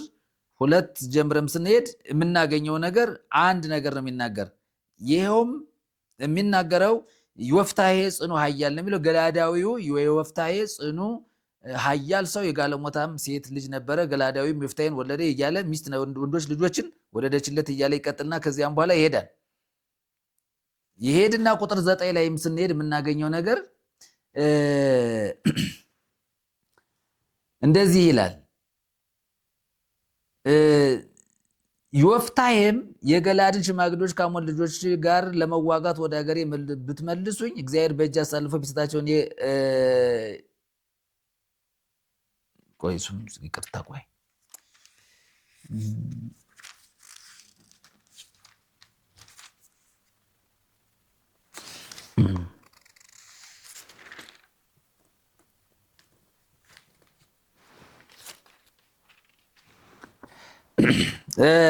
[SPEAKER 1] 2 ጀምረም ስንሄድ የምናገኘው ነገር አንድ ነገር ነው የሚናገር። ይሄውም የሚናገረው ዮፍታሔ ጽኑ ኃያል ነው የሚለው። ገላዳዊው የዮፍታሔ ጽኑ ኃያል ሰው የጋለሞታም ሴት ልጅ ነበረ። ገላዳዊም ዮፍታሔን ወለደ እያለ ሚስት ወንዶች ልጆችን ወለደችለት እያለ ይቀጥልና ከዚያም በኋላ ይሄድና ቁጥር 9 ላይ ስንሄድ የምናገኘው ነገር እንደዚህ ይላል። ዮፍታሔም የገላድን ሽማግሌዎች ከአሞን ልጆች ጋር ለመዋጋት ወደ ሀገሬ ብትመልሱኝ እግዚአብሔር በእጅ አሳልፎ ቢሰጣቸው ይቅርታ ቆይ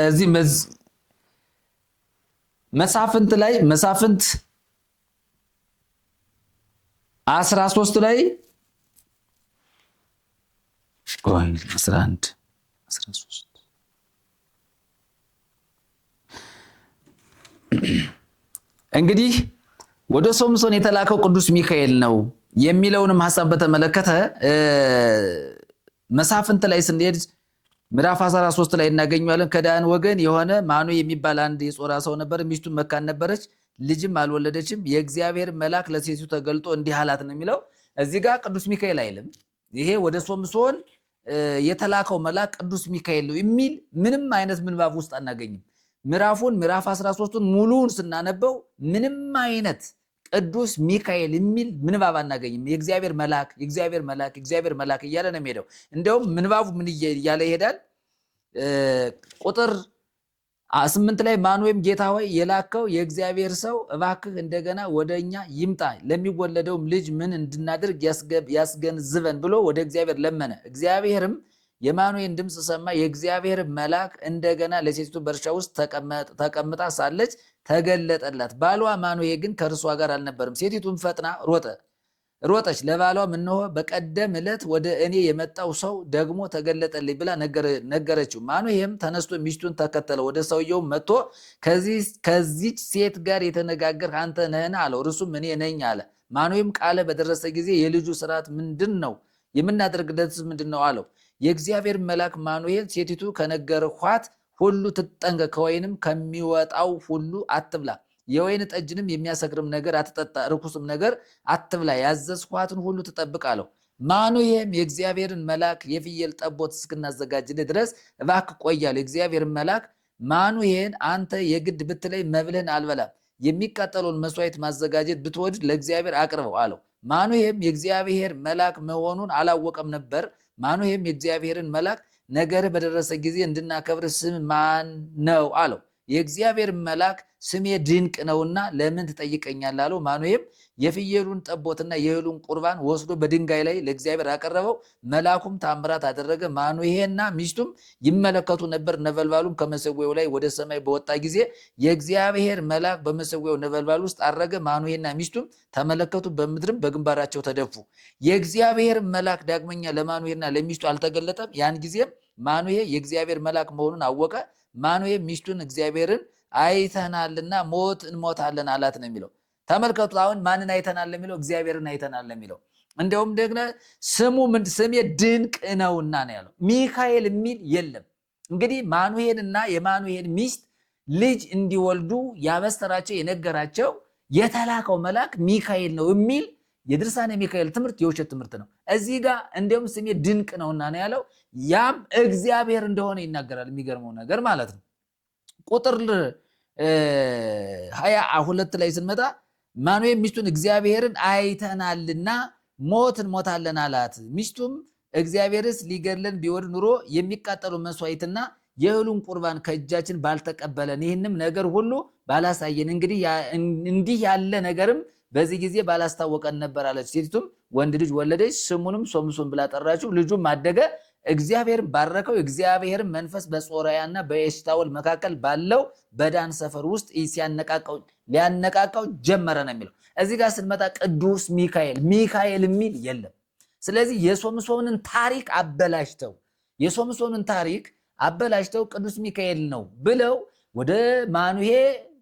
[SPEAKER 1] እዚህ መሳፍንት 13 ላይ 11 13 እንግዲህ ወደ ሶምሶን የተላከው ቅዱስ ሚካኤል ነው የሚለውንም ሐሳብ በተመለከተ መሳፍንት ላይ ስንሄድ ምዕራፍ 13 ላይ እናገኘዋለን። ከዳን ወገን የሆነ ማኑ የሚባል አንድ የጾራ ሰው ነበር። ሚስቱን መካን ነበረች፣ ልጅም አልወለደችም። የእግዚአብሔር መልአክ ለሴቱ ተገልጦ እንዲህ አላት ነው የሚለው። እዚህ ጋር ቅዱስ ሚካኤል አይልም። ይሄ ወደ ሶምሶን የተላከው መልአክ ቅዱስ ሚካኤል ነው የሚል ምንም አይነት ምንባብ ውስጥ አናገኝም። ምዕራፍ 13ቱን ሙሉውን ስናነበው ምንም አይነት ቅዱስ ሚካኤል የሚል ምንባብ አናገኝም። የእግዚአብሔር መልአክ የእግዚአብሔር መልአክ የእግዚአብሔር መልአክ እያለ ነው የሚሄደው። እንደውም ምንባቡ ምን እያለ ይሄዳል? ቁጥር 8 ላይ ማኑኤም ጌታ ሆይ የላከው የእግዚአብሔር ሰው እባክህ እንደገና ወደኛ ይምጣ፣ ለሚወለደውም ልጅ ምን እንድናደርግ ያስገንዝበን ብሎ ወደ እግዚአብሔር ለመነ። እግዚአብሔርም የማኑኤልን ድምፅ ሰማ። የእግዚአብሔር መልአክ እንደገና ለሴቲቱ በእርሻ ውስጥ ተቀምጣ ሳለች ተገለጠላት። ባሏ ማኑኤ ግን ከእርሷ ጋር አልነበርም። ሴቲቱም ፈጥና ሮጠች፣ ለባሏም እነሆ በቀደም ዕለት ወደ እኔ የመጣው ሰው ደግሞ ተገለጠልኝ ብላ ነገረችው። ማኑኤም ተነስቶ ሚስቱን ተከተለ። ወደ ሰውየው መጥቶ ከዚች ሴት ጋር የተነጋገርህ አንተ ነህን አለው። እርሱም እኔ ነኝ አለ። ማኑኤም ቃለ በደረሰ ጊዜ የልጁ ስርዓት ምንድን ነው? የምናደርግለትስ ምንድን ነው አለው። የእግዚአብሔር መልአክ ማኑኤል ሴቲቱ ከነገርኋት ሁሉ ትጠንቀቅ፣ ከወይንም ከሚወጣው ሁሉ አትብላ፣ የወይን ጠጅንም የሚያሰክርም ነገር አትጠጣ፣ ርኩስም ነገር አትብላ፣ ያዘዝኳትን ሁሉ ትጠብቅ አለው። ማኑኤም የእግዚአብሔርን መልአክ የፍየል ጠቦት እስክናዘጋጅልህ ድረስ እባክህ ቆይ አለው። የእግዚአብሔርን መልአክ ማኑኤን አንተ የግድ ብትለይ መብልህን አልበላም፣ የሚቃጠለውን መስዋዕት ማዘጋጀት ብትወድድ ለእግዚአብሔር አቅርበው አለው። ማኑኤም የእግዚአብሔር መልአክ መሆኑን አላወቀም ነበር። ማኑኤም የእግዚአብሔርን መልአክ ነገርህ በደረሰ ጊዜ እንድናከብር ስም ማን ነው አለው። የእግዚአብሔር መልአክ ስሜ ድንቅ ነውና ለምን ትጠይቀኛለህ አለው። ማኑኤም የፍየሉን ጠቦትና የእህሉን ቁርባን ወስዶ በድንጋይ ላይ ለእግዚአብሔር አቀረበው። መልአኩም ታምራት አደረገ። ማኑሄና ሚስቱም ይመለከቱ ነበር። ነበልባሉም ከመሰዊያው ላይ ወደ ሰማይ በወጣ ጊዜ የእግዚአብሔር መልአክ በመሰዊያው ነበልባል ውስጥ አረገ። ማኑሄና ሚስቱም ተመለከቱ፣ በምድርም በግንባራቸው ተደፉ። የእግዚአብሔር መልአክ ዳግመኛ ለማኑሄና ለሚስቱ አልተገለጠም። ያን ጊዜም ማኑሄ የእግዚአብሔር መልአክ መሆኑን አወቀ። ማኑሄ ሚስቱን እግዚአብሔርን አይተናልና ሞት እንሞታለን አላት ነው የሚለው። ተመልከቱ፣ አሁን ማንን አይተናል የሚለው? እግዚአብሔርን አይተናል የሚለው። እንደውም ደግሞ ስሜ ድንቅ ነውና ነው ያለው። ሚካኤል የሚል የለም። እንግዲህ ማኑሄንና የማኑሄን ሚስት ልጅ እንዲወልዱ ያበሰራቸው የነገራቸው የተላከው መልአክ ሚካኤል ነው የሚል የድርሳነ ሚካኤል ትምህርት የውሸት ትምህርት ነው። እዚህ ጋር እንደውም ስሜ ድንቅ ነውና ነው ያለው። ያም እግዚአብሔር እንደሆነ ይናገራል። የሚገርመው ነገር ማለት ነው። ቁጥር 22 ላይ ስንመጣ ማኑኤል ሚስቱን እግዚአብሔርን አይተናልና ሞት እንሞታለን አላት። ሚስቱም እግዚአብሔርስ ሊገድለን ቢወድ ኑሮ የሚቃጠሉ መስዋዕትና የእህሉን ቁርባን ከእጃችን ባልተቀበለን፣ ይህንም ነገር ሁሉ ባላሳየን፣ እንዲህ ያለ ነገርም በዚህ ጊዜ ባላስታወቀን ነበር አለች። ሴቲቱም ወንድ ልጅ ወለደች፣ ስሙንም ሶምሶን ብላ ጠራችው። ልጁም አደገ፣ እግዚአብሔር ባረከው። እግዚአብሔር መንፈስ በጾርዓና በኤሽታኦል መካከል ባለው በዳን ሰፈር ውስጥ ሊያነቃቃው ጀመረ ነው የሚለው። እዚህ ጋር ስንመጣ ቅዱስ ሚካኤል የሚል የለም። ስለዚህ የሶምሶንን ታሪክ አበላሽተው ቅዱስ ሚካኤል ነው ብለው ወደ ማኑሄ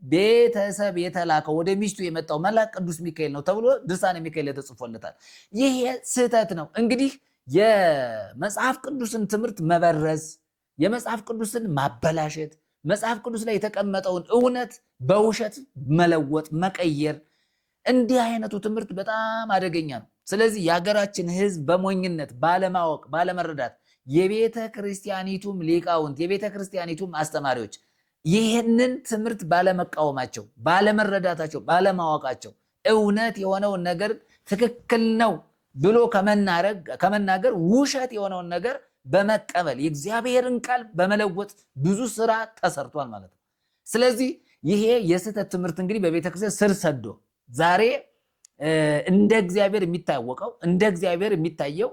[SPEAKER 1] ቤተሰብ የተላከው ወደ ሚስቱ የመጣው መልአክ ቅዱስ ሚካኤል ነው ተብሎ ድርሳነ ሚካኤል ተጽፎለታል። ይሄ ስህተት ነው። እንግዲህ የመጽሐፍ ቅዱስን ትምህርት መበረዝ፣ የመጽሐፍ ቅዱስን ማበላሸት፣ መጽሐፍ ቅዱስ ላይ የተቀመጠውን እውነት በውሸት መለወጥ፣ መቀየር፣ እንዲህ አይነቱ ትምህርት በጣም አደገኛ ነው። ስለዚህ የሀገራችን ሕዝብ በሞኝነት ባለማወቅ፣ ባለመረዳት የቤተ ክርስቲያኒቱም ሊቃውንት የቤተ ክርስቲያኒቱም አስተማሪዎች ይህንን ትምህርት ባለመቃወማቸው፣ ባለመረዳታቸው፣ ባለማወቃቸው እውነት የሆነውን ነገር ትክክል ነው ብሎ ከመናገር ውሸት የሆነውን ነገር በመቀበል የእግዚአብሔርን ቃል በመለወጥ ብዙ ስራ ተሰርቷል ማለት ነው። ስለዚህ ይሄ የስህተት ትምህርት እንግዲህ በቤተክርስቲያን ስር ሰዶ ዛሬ እንደ እግዚአብሔር የሚታወቀው እንደ እግዚአብሔር የሚታየው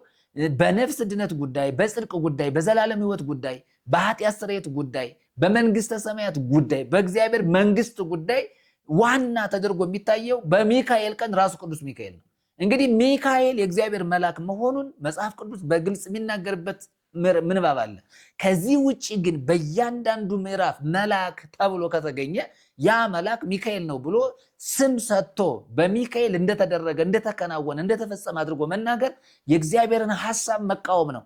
[SPEAKER 1] በነፍስ ድነት ጉዳይ፣ በጽድቅ ጉዳይ፣ በዘላለም ሕይወት ጉዳይ፣ በኃጢአት ስርየት ጉዳይ፣ በመንግስተ ሰማያት ጉዳይ፣ በእግዚአብሔር መንግስት ጉዳይ ዋና ተደርጎ የሚታየው በሚካኤል ቀን ራሱ ቅዱስ ሚካኤል ነው። እንግዲህ ሚካኤል የእግዚአብሔር መልአክ መሆኑን መጽሐፍ ቅዱስ በግልጽ የሚናገርበት ምንባብ አለ። ከዚህ ውጭ ግን በእያንዳንዱ ምዕራፍ መልአክ ተብሎ ከተገኘ ያ መልአክ ሚካኤል ነው ብሎ ስም ሰጥቶ በሚካኤል እንደተደረገ፣ እንደተከናወነ፣ እንደተፈጸመ አድርጎ መናገር የእግዚአብሔርን ሐሳብ መቃወም ነው።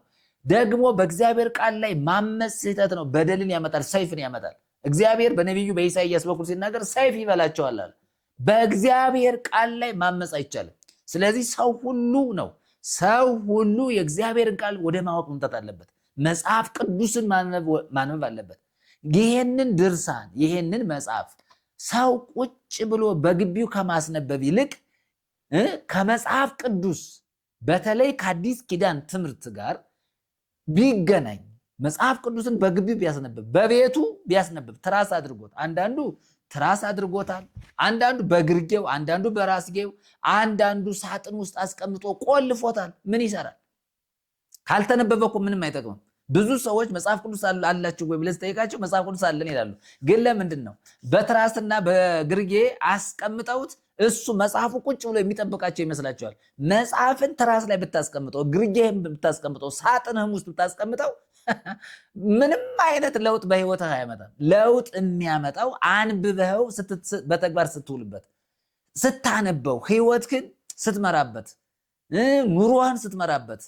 [SPEAKER 1] ደግሞ በእግዚአብሔር ቃል ላይ ማመፅ ስህተት ነው፣ በደልን ያመጣል፣ ሰይፍን ያመጣል። እግዚአብሔር በነቢዩ በኢሳይያስ በኩል ሲናገር ሰይፍ ይበላቸዋል አለ። በእግዚአብሔር ቃል ላይ ማመፅ አይቻልም። ስለዚህ ሰው ሁሉ የእግዚአብሔርን ቃል ወደ ማወቅ መምጣት አለበት። መጽሐፍ ቅዱስን ማንበብ አለበት። ይሄንን ድርሳን ይሄንን መጽሐፍ ሰው ቁጭ ብሎ በግቢው ከማስነበብ ይልቅ ከመጽሐፍ ቅዱስ በተለይ ከአዲስ ኪዳን ትምህርት ጋር ቢገናኝ መጽሐፍ ቅዱስን በግቢው ቢያስነብብ፣ በቤቱ ቢያስነብብ፣ ትራስ አድርጎት፣ አንዳንዱ ትራስ አድርጎታል፣ አንዳንዱ በግርጌው፣ አንዳንዱ በራስጌው፣ አንዳንዱ ሳጥን ውስጥ አስቀምጦ ቆልፎታል። ምን ይሰራል? ካልተነበበ እኮ ምንም አይጠቅምም። ብዙ ሰዎች መጽሐፍ ቅዱስ አላችሁ ወይ ብለህ ስጠይቃቸው መጽሐፍ ቅዱስ አለን ይላሉ። ግን ለምንድን ነው በትራስና በግርጌ አስቀምጠውት እሱ መጽሐፉ ቁጭ ብሎ የሚጠብቃቸው ይመስላቸዋል? መጽሐፍን ትራስ ላይ ብታስቀምጠው፣ ግርጌህም ብታስቀምጠው፣ ሳጥንህም ውስጥ ብታስቀምጠው ምንም አይነት ለውጥ በህይወትህ አያመጣም። ለውጥ የሚያመጣው አንብበኸው በተግባር ስትውልበት፣ ስታነበው፣ ህይወትህን ስትመራበት፣ ኑሮህን ስትመራበት፣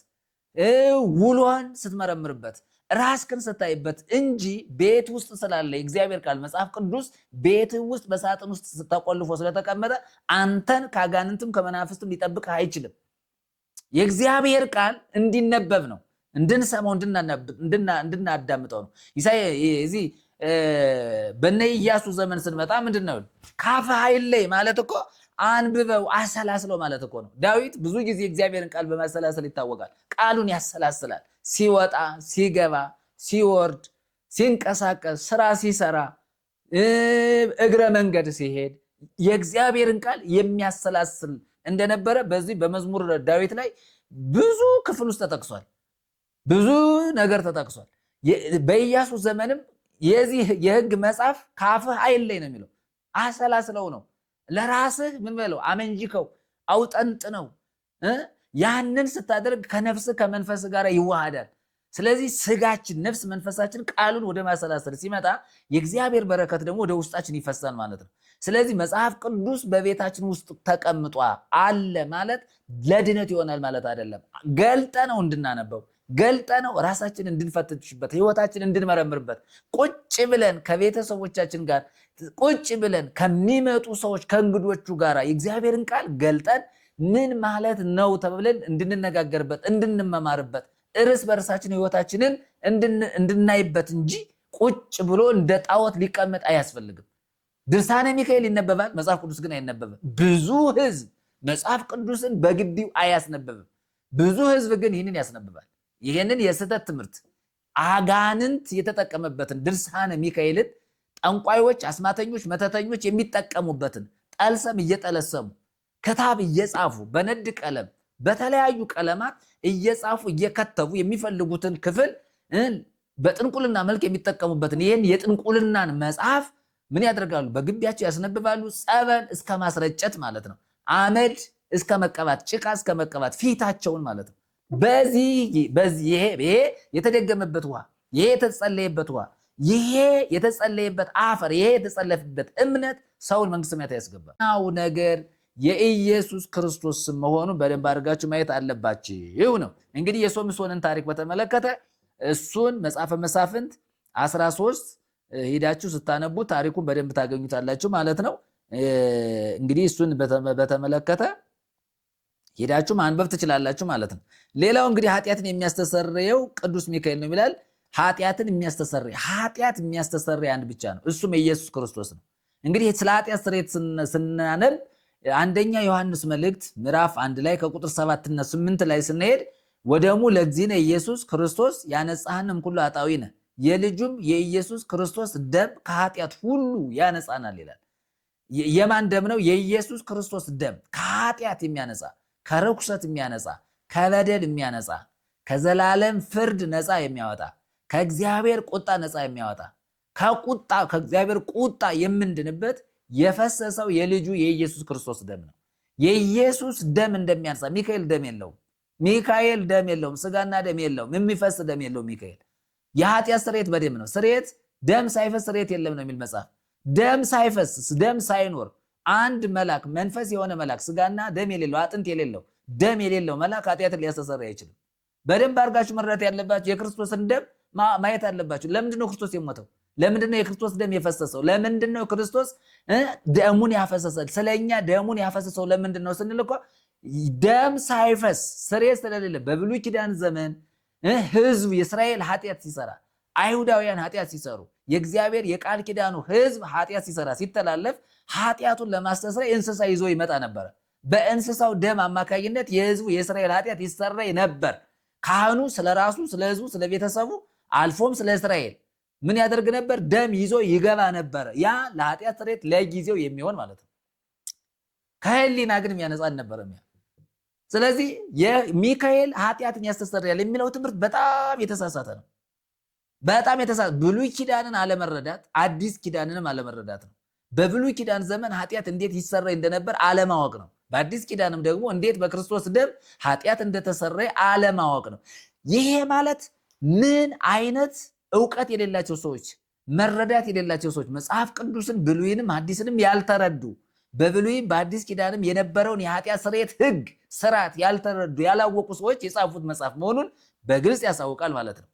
[SPEAKER 1] ውሎህን ስትመረምርበት፣ ራስህን ስታይበት እንጂ ቤት ውስጥ ስላለ የእግዚአብሔር ቃል መጽሐፍ ቅዱስ ቤት ውስጥ በሳጥን ውስጥ ተቆልፎ ስለተቀመጠ አንተን ከአጋንንትም ከመናፍስትም ሊጠብቅህ አይችልም። የእግዚአብሔር ቃል እንዲነበብ ነው፣ እንድንሰማው እንድናዳምጠው ነው። እዚህ በነ ኢያሱ ዘመን ስንመጣ ምንድን ነው ካፍህ አይለይ ማለት እኮ አንብበው አሰላስለው ማለት እኮ ነው። ዳዊት ብዙ ጊዜ እግዚአብሔርን ቃል በማሰላሰል ይታወቃል። ቃሉን ያሰላስላል። ሲወጣ ሲገባ፣ ሲወርድ፣ ሲንቀሳቀስ፣ ስራ ሲሰራ፣ እግረ መንገድ ሲሄድ የእግዚአብሔርን ቃል የሚያሰላስል እንደነበረ በዚህ በመዝሙር ዳዊት ላይ ብዙ ክፍል ውስጥ ተጠቅሷል። ብዙ ነገር ተጠቅሷል። በኢያሱ ዘመንም የዚህ የሕግ መጽሐፍ ካፍህ አይለይ ነው የሚለው። አሰላስለው ነው። ለራስህ ምን በለው አመንጅከው፣ አውጠንጥነው። ያንን ስታደርግ ከነፍስ ከመንፈስ ጋር ይዋሃዳል። ስለዚህ ስጋችን፣ ነፍስ፣ መንፈሳችን ቃሉን ወደ ማሰላሰል ሲመጣ የእግዚአብሔር በረከት ደግሞ ወደ ውስጣችን ይፈሳል ማለት ነው። ስለዚህ መጽሐፍ ቅዱስ በቤታችን ውስጥ ተቀምጧ አለ ማለት ለድነት ይሆናል ማለት አይደለም። ገልጠ ነው እንድናነበው፣ ገልጠ ነው ራሳችን እንድንፈትሽበት፣ ህይወታችን እንድንመረምርበት፣ ቁጭ ብለን ከቤተሰቦቻችን ጋር ቁጭ ብለን ከሚመጡ ሰዎች ከእንግዶቹ ጋር የእግዚአብሔርን ቃል ገልጠን ምን ማለት ነው ተብለን እንድንነጋገርበት፣ እንድንመማርበት፣ እርስ በርሳችን ህይወታችንን እንድናይበት እንጂ ቁጭ ብሎ እንደ ጣዖት ሊቀመጥ አያስፈልግም። ድርሳነ ሚካኤል ይነበባል፣ መጽሐፍ ቅዱስ ግን አይነበብም። ብዙ ህዝብ መጽሐፍ ቅዱስን በግቢው አያስነበብም። ብዙ ህዝብ ግን ይህንን ያስነብባል። ይህንን የስህተት ትምህርት አጋንንት የተጠቀመበትን ድርሳነ ሚካኤልን ጠንቋዮች፣ አስማተኞች፣ መተተኞች የሚጠቀሙበትን ጠልሰም እየጠለሰሙ ክታብ እየጻፉ በነድ ቀለም በተለያዩ ቀለማት እየጻፉ እየከተቡ የሚፈልጉትን ክፍል በጥንቁልና መልክ የሚጠቀሙበትን ይህን የጥንቁልናን መጽሐፍ ምን ያደርጋሉ? በግቢያቸው ያስነብባሉ። ጸበል እስከ ማስረጨት ማለት ነው። አመድ እስከ መቀባት፣ ጭቃ እስከ መቀባት ፊታቸውን ማለት ነው። ይሄ የተደገመበት ውሃ፣ ይሄ የተጸለየበት ውሃ፣ ይሄ የተጸለየበት አፈር፣ ይሄ የተጸለፈበት እምነት ሰውን መንግስተ ሰማያት ያስገባል። ነገር የኢየሱስ ክርስቶስ ስም መሆኑን በደንብ አድርጋችሁ ማየት አለባችሁ ነው። እንግዲህ የሶምሶንን ታሪክ በተመለከተ እሱን መጽሐፈ መሳፍንት 13 ሄዳችሁ ስታነቡ ታሪኩን በደንብ ታገኙታላችሁ ማለት ነው። እንግዲህ እሱን በተመለከተ ሄዳችሁ ማንበብ ትችላላችሁ ማለት ነው። ሌላው እንግዲህ ኃጢአትን የሚያስተሰርየው ቅዱስ ሚካኤል ነው ይላል። ኃጢአት የሚያስተሰርይ አንድ ብቻ ነው፣ እሱም የኢየሱስ ክርስቶስ ነው። እንግዲህ ስለ ኃጢአት ስርየት ስናነብ አንደኛ ዮሐንስ መልእክት ምዕራፍ 1 ላይ ከቁጥር 7 እና 8 ላይ ስንሄድ ወደሙ ለእግዚእነ ኢየሱስ ክርስቶስ ያነጻህንም ኩሉ ኃጣውኢነ፣ የልጁም የኢየሱስ ክርስቶስ ደም ከኃጢአት ሁሉ ያነጻናል ይላል። የማን ደም ነው? የኢየሱስ ክርስቶስ ደም ከኃጢአት የሚያነጻ፣ ከርኩሰት የሚያነጻ፣ ከበደል የሚያነጻ፣ ከዘላለም ፍርድ ነፃ የሚያወጣ፣ ከእግዚአብሔር ቁጣ ነፃ የሚያወጣ፣ ከእግዚአብሔር ቁጣ የምንድንበት የፈሰሰው የልጁ የኢየሱስ ክርስቶስ ደም ነው። የኢየሱስ ደም እንደሚያነጻ ሚካኤል ደም የለውም። ሚካኤል ደም የለውም፣ ስጋና ደም የለውም፣ የሚፈስ ደም የለውም። ሚካኤል የኃጢአት ስርየት በደም ነው። ስርየት ደም ሳይፈስ ስርየት የለም ነው የሚል መጽሐፍ። ደም ሳይፈስ ደም ሳይኖር አንድ መልአክ መንፈስ የሆነ መልአክ ስጋና ደም የሌለው አጥንት የሌለው ደም የሌለው መልአክ ኃጢአትን ሊያስተሰርይ አይችልም። በደንብ አድርጋችሁ መረዳት ያለባችሁ የክርስቶስን ደም ማየት አለባችሁ። ለምንድን ነው ክርስቶስ የሞተው? ለምንድን ነው የክርስቶስ ደም የፈሰሰው? ለምንድን ነው ክርስቶስ ደሙን ያፈሰሰው? ስለኛ ደሙን ያፈሰሰው ለምንድን ነው ስንል እኮ ደም ሳይፈስ ስርየት ስለሌለ በብሉይ ኪዳን ዘመን ህዝብ የእስራኤል ኃጢአት ሲሰራ፣ አይሁዳውያን ኃጢአት ሲሰሩ፣ የእግዚአብሔር የቃል ኪዳኑ ህዝብ ኃጢአት ሲሰራ ሲተላለፍ ኃጢአቱን ለማስተስረይ እንስሳ ይዞ ይመጣ ነበረ። በእንስሳው ደም አማካኝነት የህዝቡ የእስራኤል ኃጢአት ይሰረይ ነበር። ካህኑ ስለራሱ፣ ስለ ህዝቡ፣ ስለ ቤተሰቡ አልፎም ስለ እስራኤል ምን ያደርግ ነበር? ደም ይዞ ይገባ ነበር። ያ ለኃጢአት ስርየት ለጊዜው የሚሆን ማለት ነው። ከህሊና ግን የሚያነጻን ነበር። ስለዚህ የሚካኤል ኃጢአትን ያስተሰርያል የሚለው ትምህርት በጣም የተሳሳተ ነው። በጣም የተሳሳተ ብሉይ ኪዳንን አለመረዳት፣ አዲስ ኪዳንንም አለመረዳት ነው። በብሉይ ኪዳን ዘመን ኃጢአት እንዴት ይሰረይ እንደነበር አለማወቅ ነው። በአዲስ ኪዳንም ደግሞ እንዴት በክርስቶስ ደም ኃጢአት እንደተሰረየ አለማወቅ ነው። ይሄ ማለት ምን አይነት ዕውቀት የሌላቸው ሰዎች፣ መረዳት የሌላቸው ሰዎች፣ መጽሐፍ ቅዱስን ብሉይንም አዲስንም ያልተረዱ፣ በብሉይም በአዲስ ኪዳንም የነበረውን የኃጢአት ስርየት ህግ፣ ስርዓት ያልተረዱ ያላወቁ ሰዎች የጻፉት መጽሐፍ መሆኑን በግልጽ ያሳውቃል ማለት ነው።